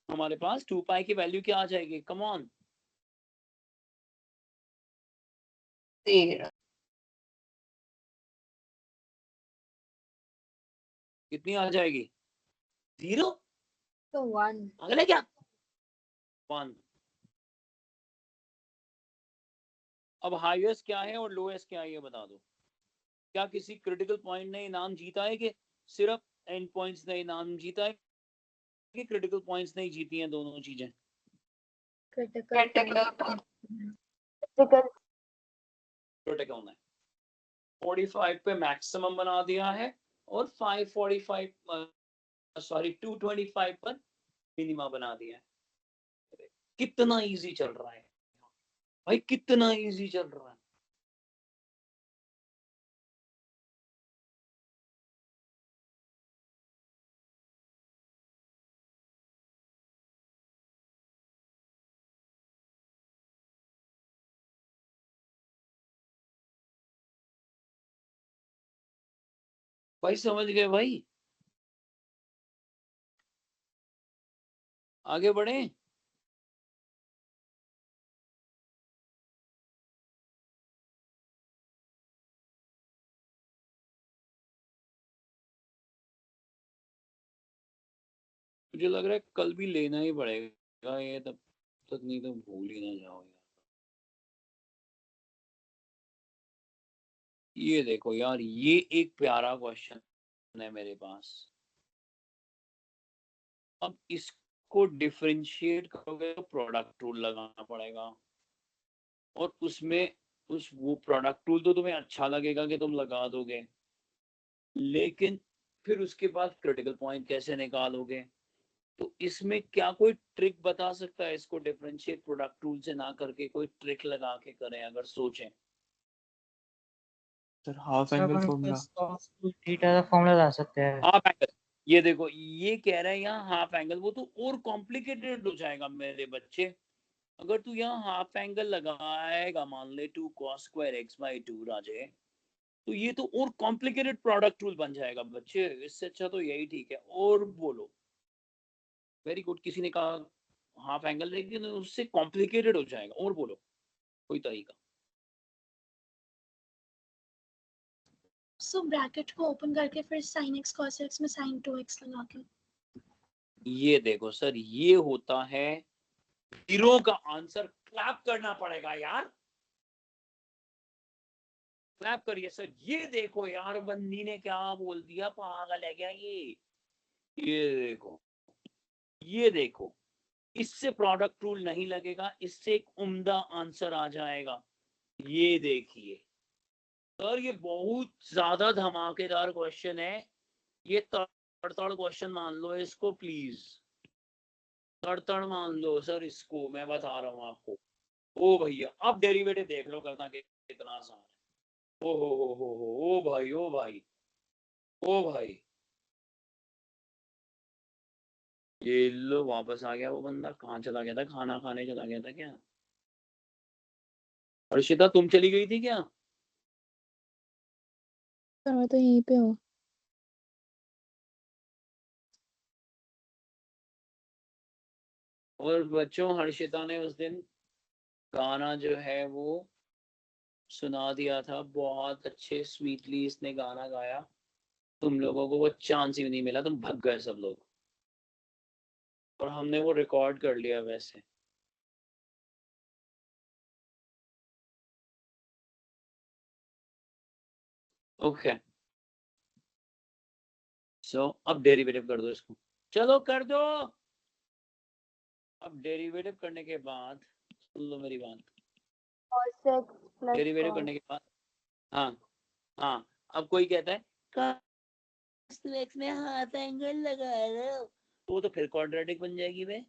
हमारे पास 2π की वैल्यू क्या आ जाएगी? Come on, 0. कितनी आ जाएगी? 0। So 1. अगले क्या? 1। अब हाईएस्ट क्या है और लोएस्ट क्या है ये बता दो। क्या किसी क्रिटिकल पॉइंट ने इनाम जीता है, कि सिर्फ एंड पॉइंट्स ने इनाम जीता है, कि क्रिटिकल पॉइंट्स ने जीती हैं दोनों चीजें? Critical Critical point. क्रिटिकल ने 45 पे मैक्सिमम बना दिया है, और 545 सॉरी 225 पर मिनिमा बना दिया है। कितना इजी चल रहा है भाई, कितना इजी चल रहा है। भाई समझ गए भाई, आगे बढ़े। मुझे लग रहा है कल भी लेना ही पड़ेगा ये, तब तक नहीं तो भूल ही ना जाओ यार। ये देखो यार, ये एक प्यारा क्वेश्चन है मेरे पास। अब इसको डिफरेंशिएट करोगे तो प्रोडक्ट रूल लगाना पड़ेगा, और उसमें वो प्रोडक्ट रूल तो तुम्हें अच्छा लगेगा कि तुम लगा दोगे, लेकिन फिर उसके बाद क्रिटिकल पॉइंट कैसे निकालोगे? तो इसमें क्या कोई ट्रिक बता सकता है इसको डिफरेंशिएट प्रोडक्ट रूल से ना करके? कोई ट्रिक लगा के करें अगर सोचें। Sir half angle formula. Theta का फॉर्मूला ला सकते हैं। हाफ एंगल, ये देखो ये कह रहा है यहाँ हाफ एंगल, वो तो और कॉम्प्लिकेटेड हो जाएगा मेरे बच्चे। अगर तू यहाँ हाफ एंगल लगाएगा, मान ले 2 cos स्क्वायर x/2 राजे, तो ये तो और कॉम्प्लिकेटेड प्रोडक्ट रूल बन जाएगा बच्चे। इससे अच्छा तो यही ठीक है। और बोलो, वेरी गुड, किसी ने कहा हाफ एंगल, लेकिन उससे कॉम्प्लिकेटेड हो जाएगा। और बोलो कोई तरीका। सो ब्रैकेट को ओपन करके फिर sin x cos x में sin 2x लगा के। ये देखो सर, ये होता है जीरो का आंसर। क्लैप करना पड़ेगा यार, क्लैप करिए सर। ये देखो यार, बंदी ने क्या बोल दिया, पागल है क्या ये देखो, ये देखो, इससे प्रोडक्ट रूल नहीं लगेगा, इससे एक उम्दा आंसर आ जाएगा। ये देखिए सर, ये बहुत ज्यादा धमाकेदार क्वेश्चन है। ये तड़ क्वेश्चन मान लो इसको प्लीज, तड़ मान लो सर इसको, मैं बता रहा हूँ आपको। ओ भैया, अब डेरिवेटिव देख लो करना कितना आसान है। ओ हो, ओ भाई, ओ भाई, ओ भाई, ये लो वापस आ गया। वो बंदा कहाँ चला गया था? खाना खाने चला गया था क्या? अर्शिता तुम चली गई थी क्या? सर मैं तो यहीं पे हूँ। और बच्चों, हर्षिता ने उस दिन गाना जो है वो सुना दिया था, बहुत अच्छे स्वीटली इसने गाना गाया। तुम लोगों को वो चांस ही नहीं मिला, तुम भग गए सब लोग, और हमने वो रिकॉर्ड कर लिया वैसे। ओके, सो अब डेरिवेटिव कर दो इसको, चलो कर दो। अब डेरिवेटिव करने के बाद सुन लो मेरी बात, cos x plus derivative cos करने के बाद, हाँ हाँ, अब कोई कहता है cos 2x में हाफ एंगल लगा रहे हो, तो वो तो फिर क्वाड्रेटिक बन जाएगी बे।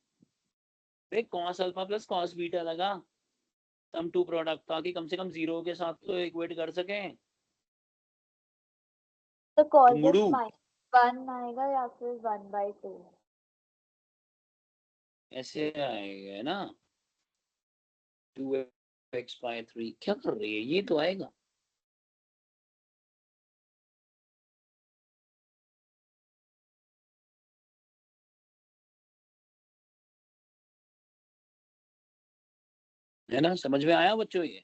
cos alpha plus cos beta लगा, सम टू प्रोडक्ट, ताकि कम से कम जीरो के साथ तो इक्वेट कर सकें। तो cos x मुड़ू -1 आएगा या फिर 1/2। ऐसे आएगा ना, 2x/3। क्या कर रही है ये? तो आएगा। है ना, समझ में आया बच्चों ये?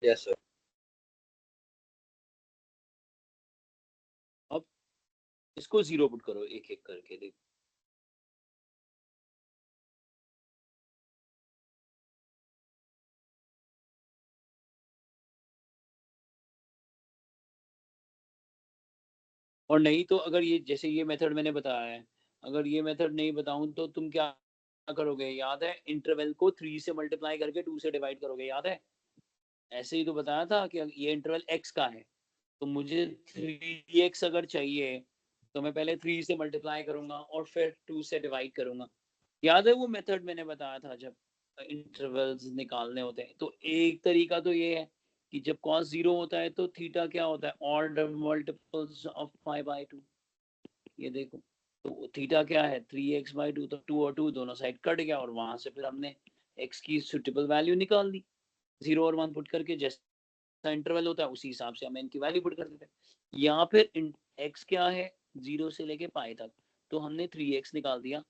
Yes, sir. अब इसको जीरो पुट करो एक एक करके, देखो। और नहीं तो अगर ये, जैसे ये मेथड मैंने बताया है, अगर ये मेथड नहीं बताऊं तो तुम क्या करोगे? याद है, इंटरवल को 3 से मल्टीप्लाई करके 2 से डिवाइड करोगे, याद है? ऐसे ही तो बताया था कि ये इंटरवल x का है, तो मुझे 3x अगर चाहिए तो मैं पहले 3 से मल्टीप्लाई करूंगा और फिर 2 से डिवाइड करूंगा। याद है वो मेथड मैंने बताया था जब इंटरवल्स निकालने होते हैं? तो एक तरीका तो ये है कि जब cos 0 होता है तो थीटा क्या होता है? Odd multiples of π/2। ये देखो, तो थीटा क्या है? 3x/2। तो 2 और 2 दोनों साइड कट गया, और वहां से फिर हमने x की सुटेबल वैल्यू निकाल दी 0 और 1 पुट करके, जैसे इंटरवल होता है उसी हिसाब से हम n की वैल्यू पुट कर देते हैं। यहाँ फिर x क्या है 0 से लेके पाई तक, तो हमने 3x निकाल दिया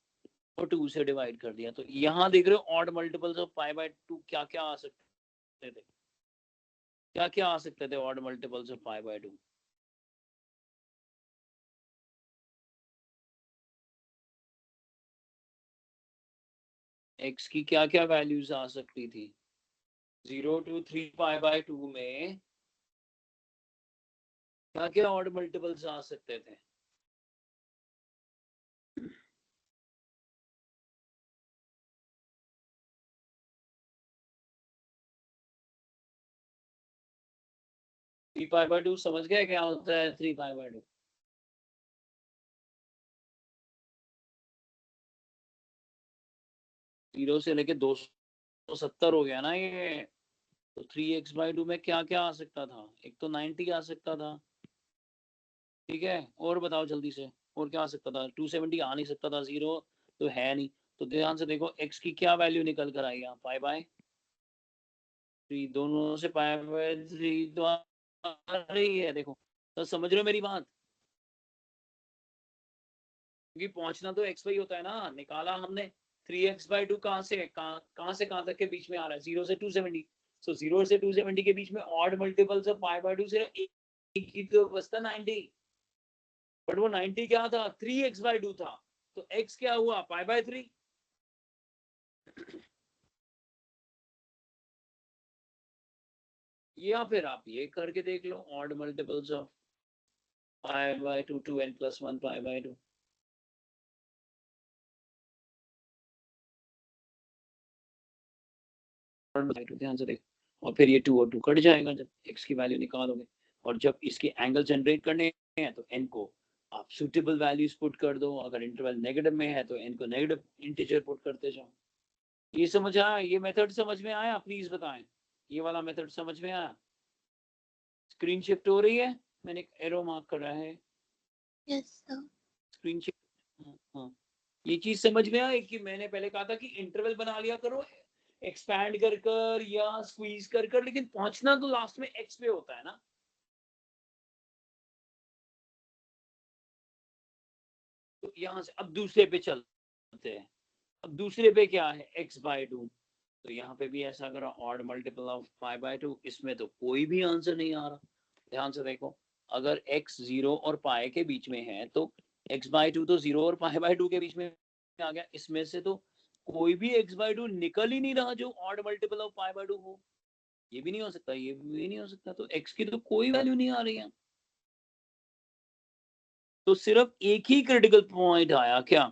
और 2 से डिवाइड कर दिया। तो यहाँ देख रहे हो odd multiples of pi by 2 क्या क्या आ सकते थे, क्या क्या आ सकते थे odd multiples of pi by 2। x की क्या क्या वैल्यूज आ सकती थी 0 to 3 पाई बाय 2 में, क्या क्या ऑड मल्टीपल्स आ सकते थे। थ्री पाई बाय 2 समझ गए क्या होता है 3 पाई बाय 2? जीरो से लेके 270 हो गया ना ये। तो 3x बाई 2 में क्या क्या आ सकता था, एक तो 90 आ सकता था, ठीक है, और बताओ जल्दी से और क्या आ सकता था। 270 आ नहीं सकता था, जीरो तो है नहीं। तो ध्यान से देखो x की क्या वैल्यू निकल कर आई यहाँ, पाई बाय 3, दोनों से पाई बाय 3 तो आ रही है। देखो तो समझ रहे हो मेरी बात, क्योंकि पहुंचना तो x y होता है ना। निकाला हमने 3x बाई 2 कहाँ से कहाँ तक के बीच में आ रहा है, 0 से 270। सो 0 से 270 के बीच में odd multiples of pi by 2 सिर्फ एक ही तो बचता 90, बट वो 90 क्या था 3x बाई 2 था। तो x क्या हुआ पाई बाय 3। या फिर आप ये करके देख लो, odd multiples of pi by 2 2n plus 1 pi by 2। ध्यान से देखो, और फिर ये 2 और 2 कट जाएगा जब x की वैल्यू निकालोगे। और जब इसके एंगल जनरेट करने हैं तो n को आप सुटेबल वैल्यूज पुट कर दो, अगर इंटरवल नेगेटिव में है तो n को नेगेटिव इंटीजर पुट करते जाओ। ये समझ आया, ये मेथड समझ में आया, प्लीज बताएं ये वाला मेथड समझ में आया। स्क्रीन शिफ्ट हो रही है, मैंने एक एरो मार्क करा है। Yes, sir. स्क्रीन शिफ्ट, हाँ ये चीज समझ में आई कि मैंने पहले कहा था कि इंटरवल बना लिया करो एक्सपैंड कर कर या स्क्वीज कर कर, लेकिन पहुंचना तो लास्ट में एक्स पे होता है ना। तो यहां से अब दूसरे पे चलते हैं। अब दूसरे पे क्या है x बाय 2। तो यहाँ पे भी ऐसा करो odd multiple of pi by 2, इसमें तो कोई भी आंसर नहीं आ रहा। ध्यान से देखो, अगर x 0 और पाई के बीच में है तो x बाय 2 तो 0 और पाई बाय 2 के बीच में आ गया। इसमें से तो कोई भी x बाय 2 निकल ही नहीं रहा जो odd multiple of pi by 2 हो। ये भी नहीं हो सकता, ये भी नहीं हो सकता, तो x की तो कोई वैल्यू नहीं आ रही है। तो सिर्फ एक ही क्रिटिकल पॉइंट आया क्या,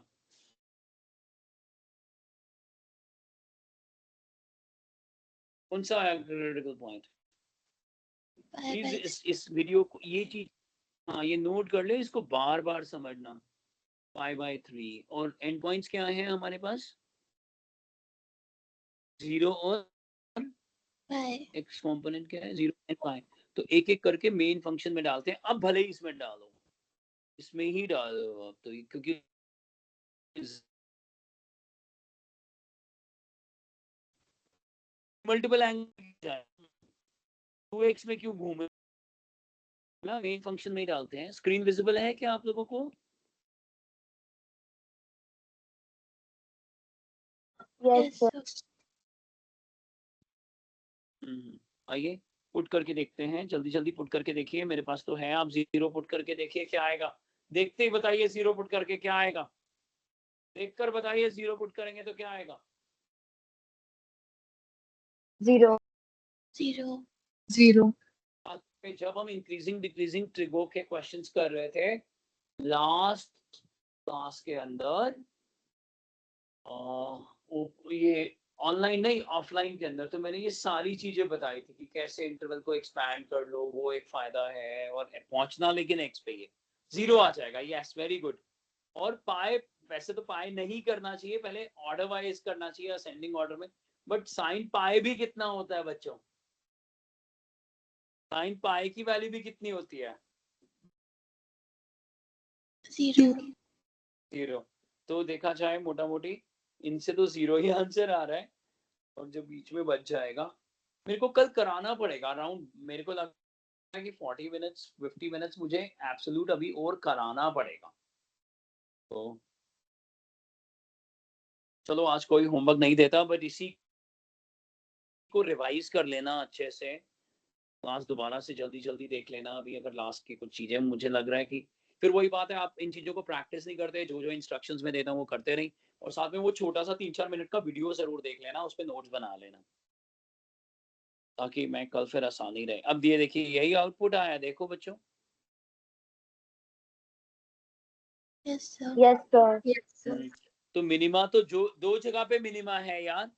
कौन सा आया क्रिटिकल पॉइंट? प्लीज इस वीडियो को ये चीज, हाँ ये नोट कर ले, इसको बार बार समझना। पाई बाय 3 और एंड पॉइंट्स क्या है हमारे पास, 0 और एक्स कंपोनेंट क्या है 0 एंड पाई। तो एक एक करके मेन फंक्शन में डालते हैं। अब भले ही इसमें डालो, इसमें ही डालो अब तो, क्योंकि मल्टीपल एंगल 2x में क्यों घूमे ना, मेन फंक्शन में ही डालते हैं। स्क्रीन विजिबल है क्या आप लोगों को? Yes, sir. आइए पुट करके देखते हैं, जल्दी जल्दी पुट करके देखिए, मेरे पास तो है। आप 0 पुट करके देखिए क्या आएगा, देखते ही बताइए 0 पुट करके क्या आएगा, देखकर बताइए 0 पुट करेंगे तो क्या आएगा। 0. 0. जब हम इंक्रीजिंग डिक्रीजिंग ट्रिगो के क्वेश्चंस कर रहे थे लास्ट क्लास के अंदर, ये ऑनलाइन नहीं ऑफलाइन के अंदर, तो मैंने ये सारी चीजें बताई थी कि कैसे इंटरवल को एक्सपैंड कर लो, वो एक फायदा है, और पहुंचना लेकिन एक्स पे ही 0 आ जाएगा। Yes very good. और पाई, वैसे तो पाई नहीं करना चाहिए, पहले ऑर्डर वाइज करना चाहिए असेंडिंग ऑर्डर में, बट साइन पाई भी कितना होता है बच्चों, साइन पाई की वैल्यू भी कितनी होती है 0। तो देखा जाए मोटा मोटी इनसे तो 0 ही आंसर आ रहा है, और जो बीच में बच जाएगा मेरे को कल कराना पड़ेगा अराउंड, मेरे को लगता है कि 40 मिनट्स 50 मिनट्स मुझे एब्सोल्यूट अभी और कराना पड़ेगा। तो चलो आज कोई होमवर्क नहीं देता, बट इसी को रिवाइज कर लेना अच्छे से, क्लास दोबारा से जल्दी जल्दी देख लेना अभी अगर लास्ट की कुछ चीजें, मुझे लग रहा है कि फिर वही बात है, आप इन चीजों को प्रैक्टिस नहीं करते, जो जो इंस्ट्रक्शंस में देता हूँ वो करते रही, और साथ में वो छोटा सा 3-4 मिनट का वीडियो जरूर देख लेना, उस पर नोट्स बना लेना, ताकि मैं कल फिर आसानी रहे। अब ये देखिए यही आउटपुट आया, देखो बच्चों। Yes, sir. Yes, sir. Yes, sir. तो मिनिमा तो जो दो जगह पे मिनिमा है यार,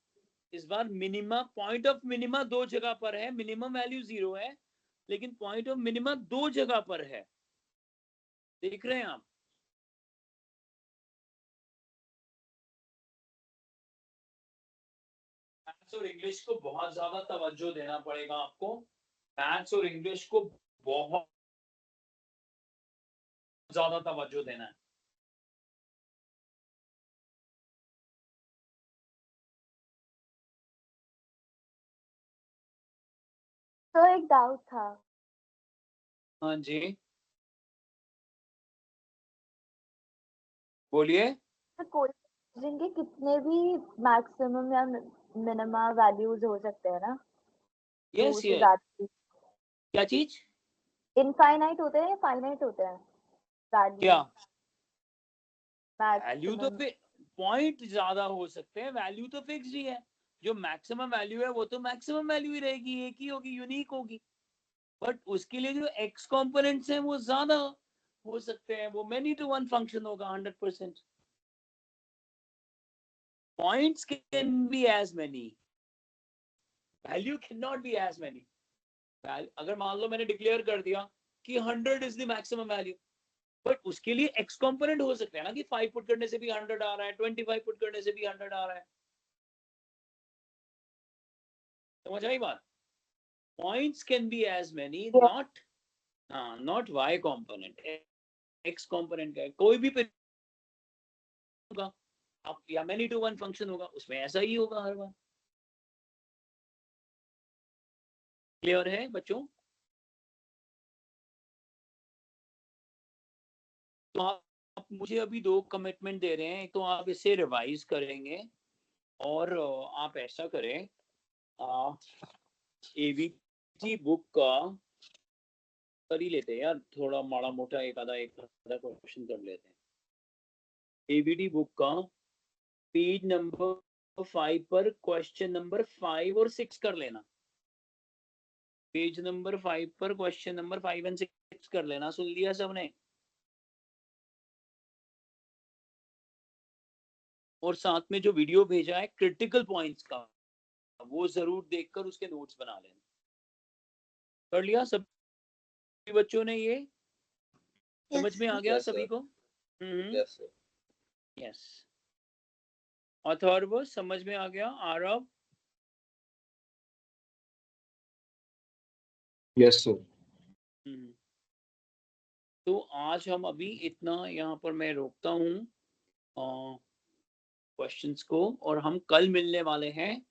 इस बार मिनिमा, पॉइंट ऑफ मिनिमा दो जगह पर है, मिनिमम वैल्यू 0 है, लेकिन पॉइंट ऑफ मिनिमा दो जगह पर है, देख रहे हैं आप। मैथ्स और इंग्लिश को बहुत ज्यादा तवज्जो देना पड़ेगा आपको, मैथ्स और इंग्लिश को बहुत ज्यादा तवज्जो देना है। तो एक डाउट था। हाँ जी बोलिए। तो कोएफिशिएंट के कितने भी मैक्सिमम या मिनिमा वैल्यूज हो सकते हैं ना? यस टू से ये ज्यादा क्या चीज, इनफाइनाइट होते हैं या फाइनाइट होते हैं क्या वैल्यू वैल्यू तो मैक्सिमम? पॉइंट ज्यादा हो सकते हैं, वैल्यू तो फिक्स ही है, जो मैक्सिमम वैल्यू है वो तो मैक्सिमम वैल्यू ही रहेगी, एक ही होगी, यूनिक होगी, बट उसके लिए जो एक्स कंपोनेंट्स हैं वो ज्यादा हो सकते हैं, वो मेनी टू वन फंक्शन होगा 100%। Points can be as many, value can not be as many. अगर मान लो मैंने डिक्लेयर कर दिया कि 100 is the maximum value, but उसके लिए एक्स कंपोनेंट हो सकते हैं ना, कि 5 पुट करने से भी 100 आ रहा है, 25 पुट करने से भी 100 आ रहा है, समझ आई बात। Points can be as many, not not y component, x component का कोई भी होगा आप, या मेनी टू वन फंक्शन होगा उसमें ऐसा ही होगा हर बार। क्लियर है बच्चों? तो आप मुझे अभी 2 कमिटमेंट दे रहे हैं, तो आप इसे रिवाइज करेंगे, और आप ऐसा करें, एवीटी बुक का कर ही लेते हैं यार, थोड़ा माड़ा मोटा एक आधा क्वेश्चन कर लेते हैं। एवीटी बुक का पेज नंबर 5 पर क्वेश्चन नंबर 5 और 6 कर लेना, पेज नंबर 5 पर क्वेश्चन नंबर 5 एंड 6 कर लेना। सुन लिया सबने? और साथ में जो वीडियो भेजा है क्रिटिकल पॉइंट्स का, वो जरूर देखकर उसके नोट्स बना लेना। कर लिया सब बच्चों ने? ये समझ में आ गया Yes, सभी sir. को? Yes, sir. यस। अथर्व समझ में आ गया? आरव? Yes, sir. तो आज हम अभी इतना यहाँ पर मैं रोकता हूँ क्वेश्चंस को, और हम कल मिलने वाले हैं।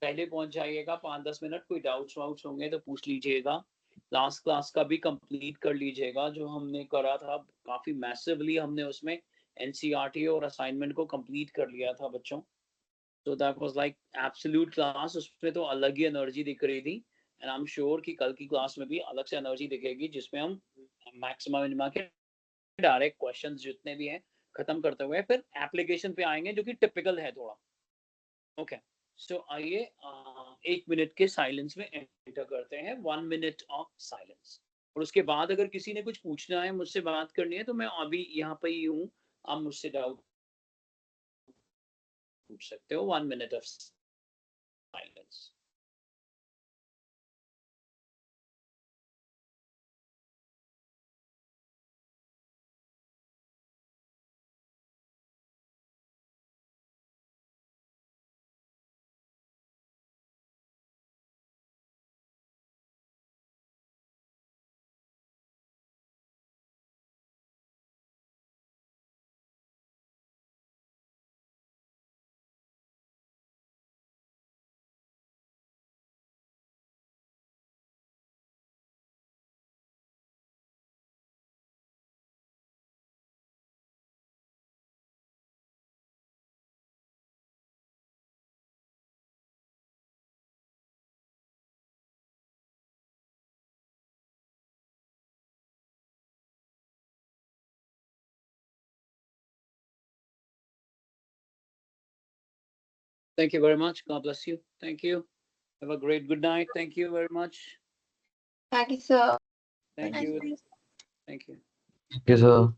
पहले पहुंच जाइएगा 5-10 मिनट, कोई डाउट्स वाउट्स होंगे तो पूछ लीजिएगा। लास्ट क्लास का भी कंप्लीट कर लीजिएगा, जो हमने करा था काफी मैसिवली, हमने उसमें एनसीईआरटी और असाइनमेंट को कंप्लीट कर लिया था बच्चों। तो that was like absolute class, उसमें तो अलग ही एनर्जी दिख रही थी, एंड आई एम श्योर कि कल की क्लास में भी अलग से एनर्जी दिखेगी, जिसमें हम मैक्सिमम मिनिमा के डायरेक्ट क्वेश्चंस जितने भी हैं खत्म करते हुए फिर एप्लीकेशन पे आएंगे, जो कि टिपिकल है थोड़ा। ओके सो आइए 1 मिनट के साइलेंस में एंटर करते हैं, 1 मिनट ऑफ साइलेंस, और उसके बाद अगर किसी ने कुछ पूछना है, मुझसे बात करनी है, तो मैं अभी यहाँ पे ही हूँ, आप मुझसे डाउट पूछ सकते हो। 1 minute of silence. Thank you very much. God bless you. Thank you. Have a great good night. Thank you very much. Thank you, sir. Thank Thank you. you. Thank you. Yes, sir.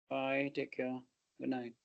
Bye. Take care. Good night.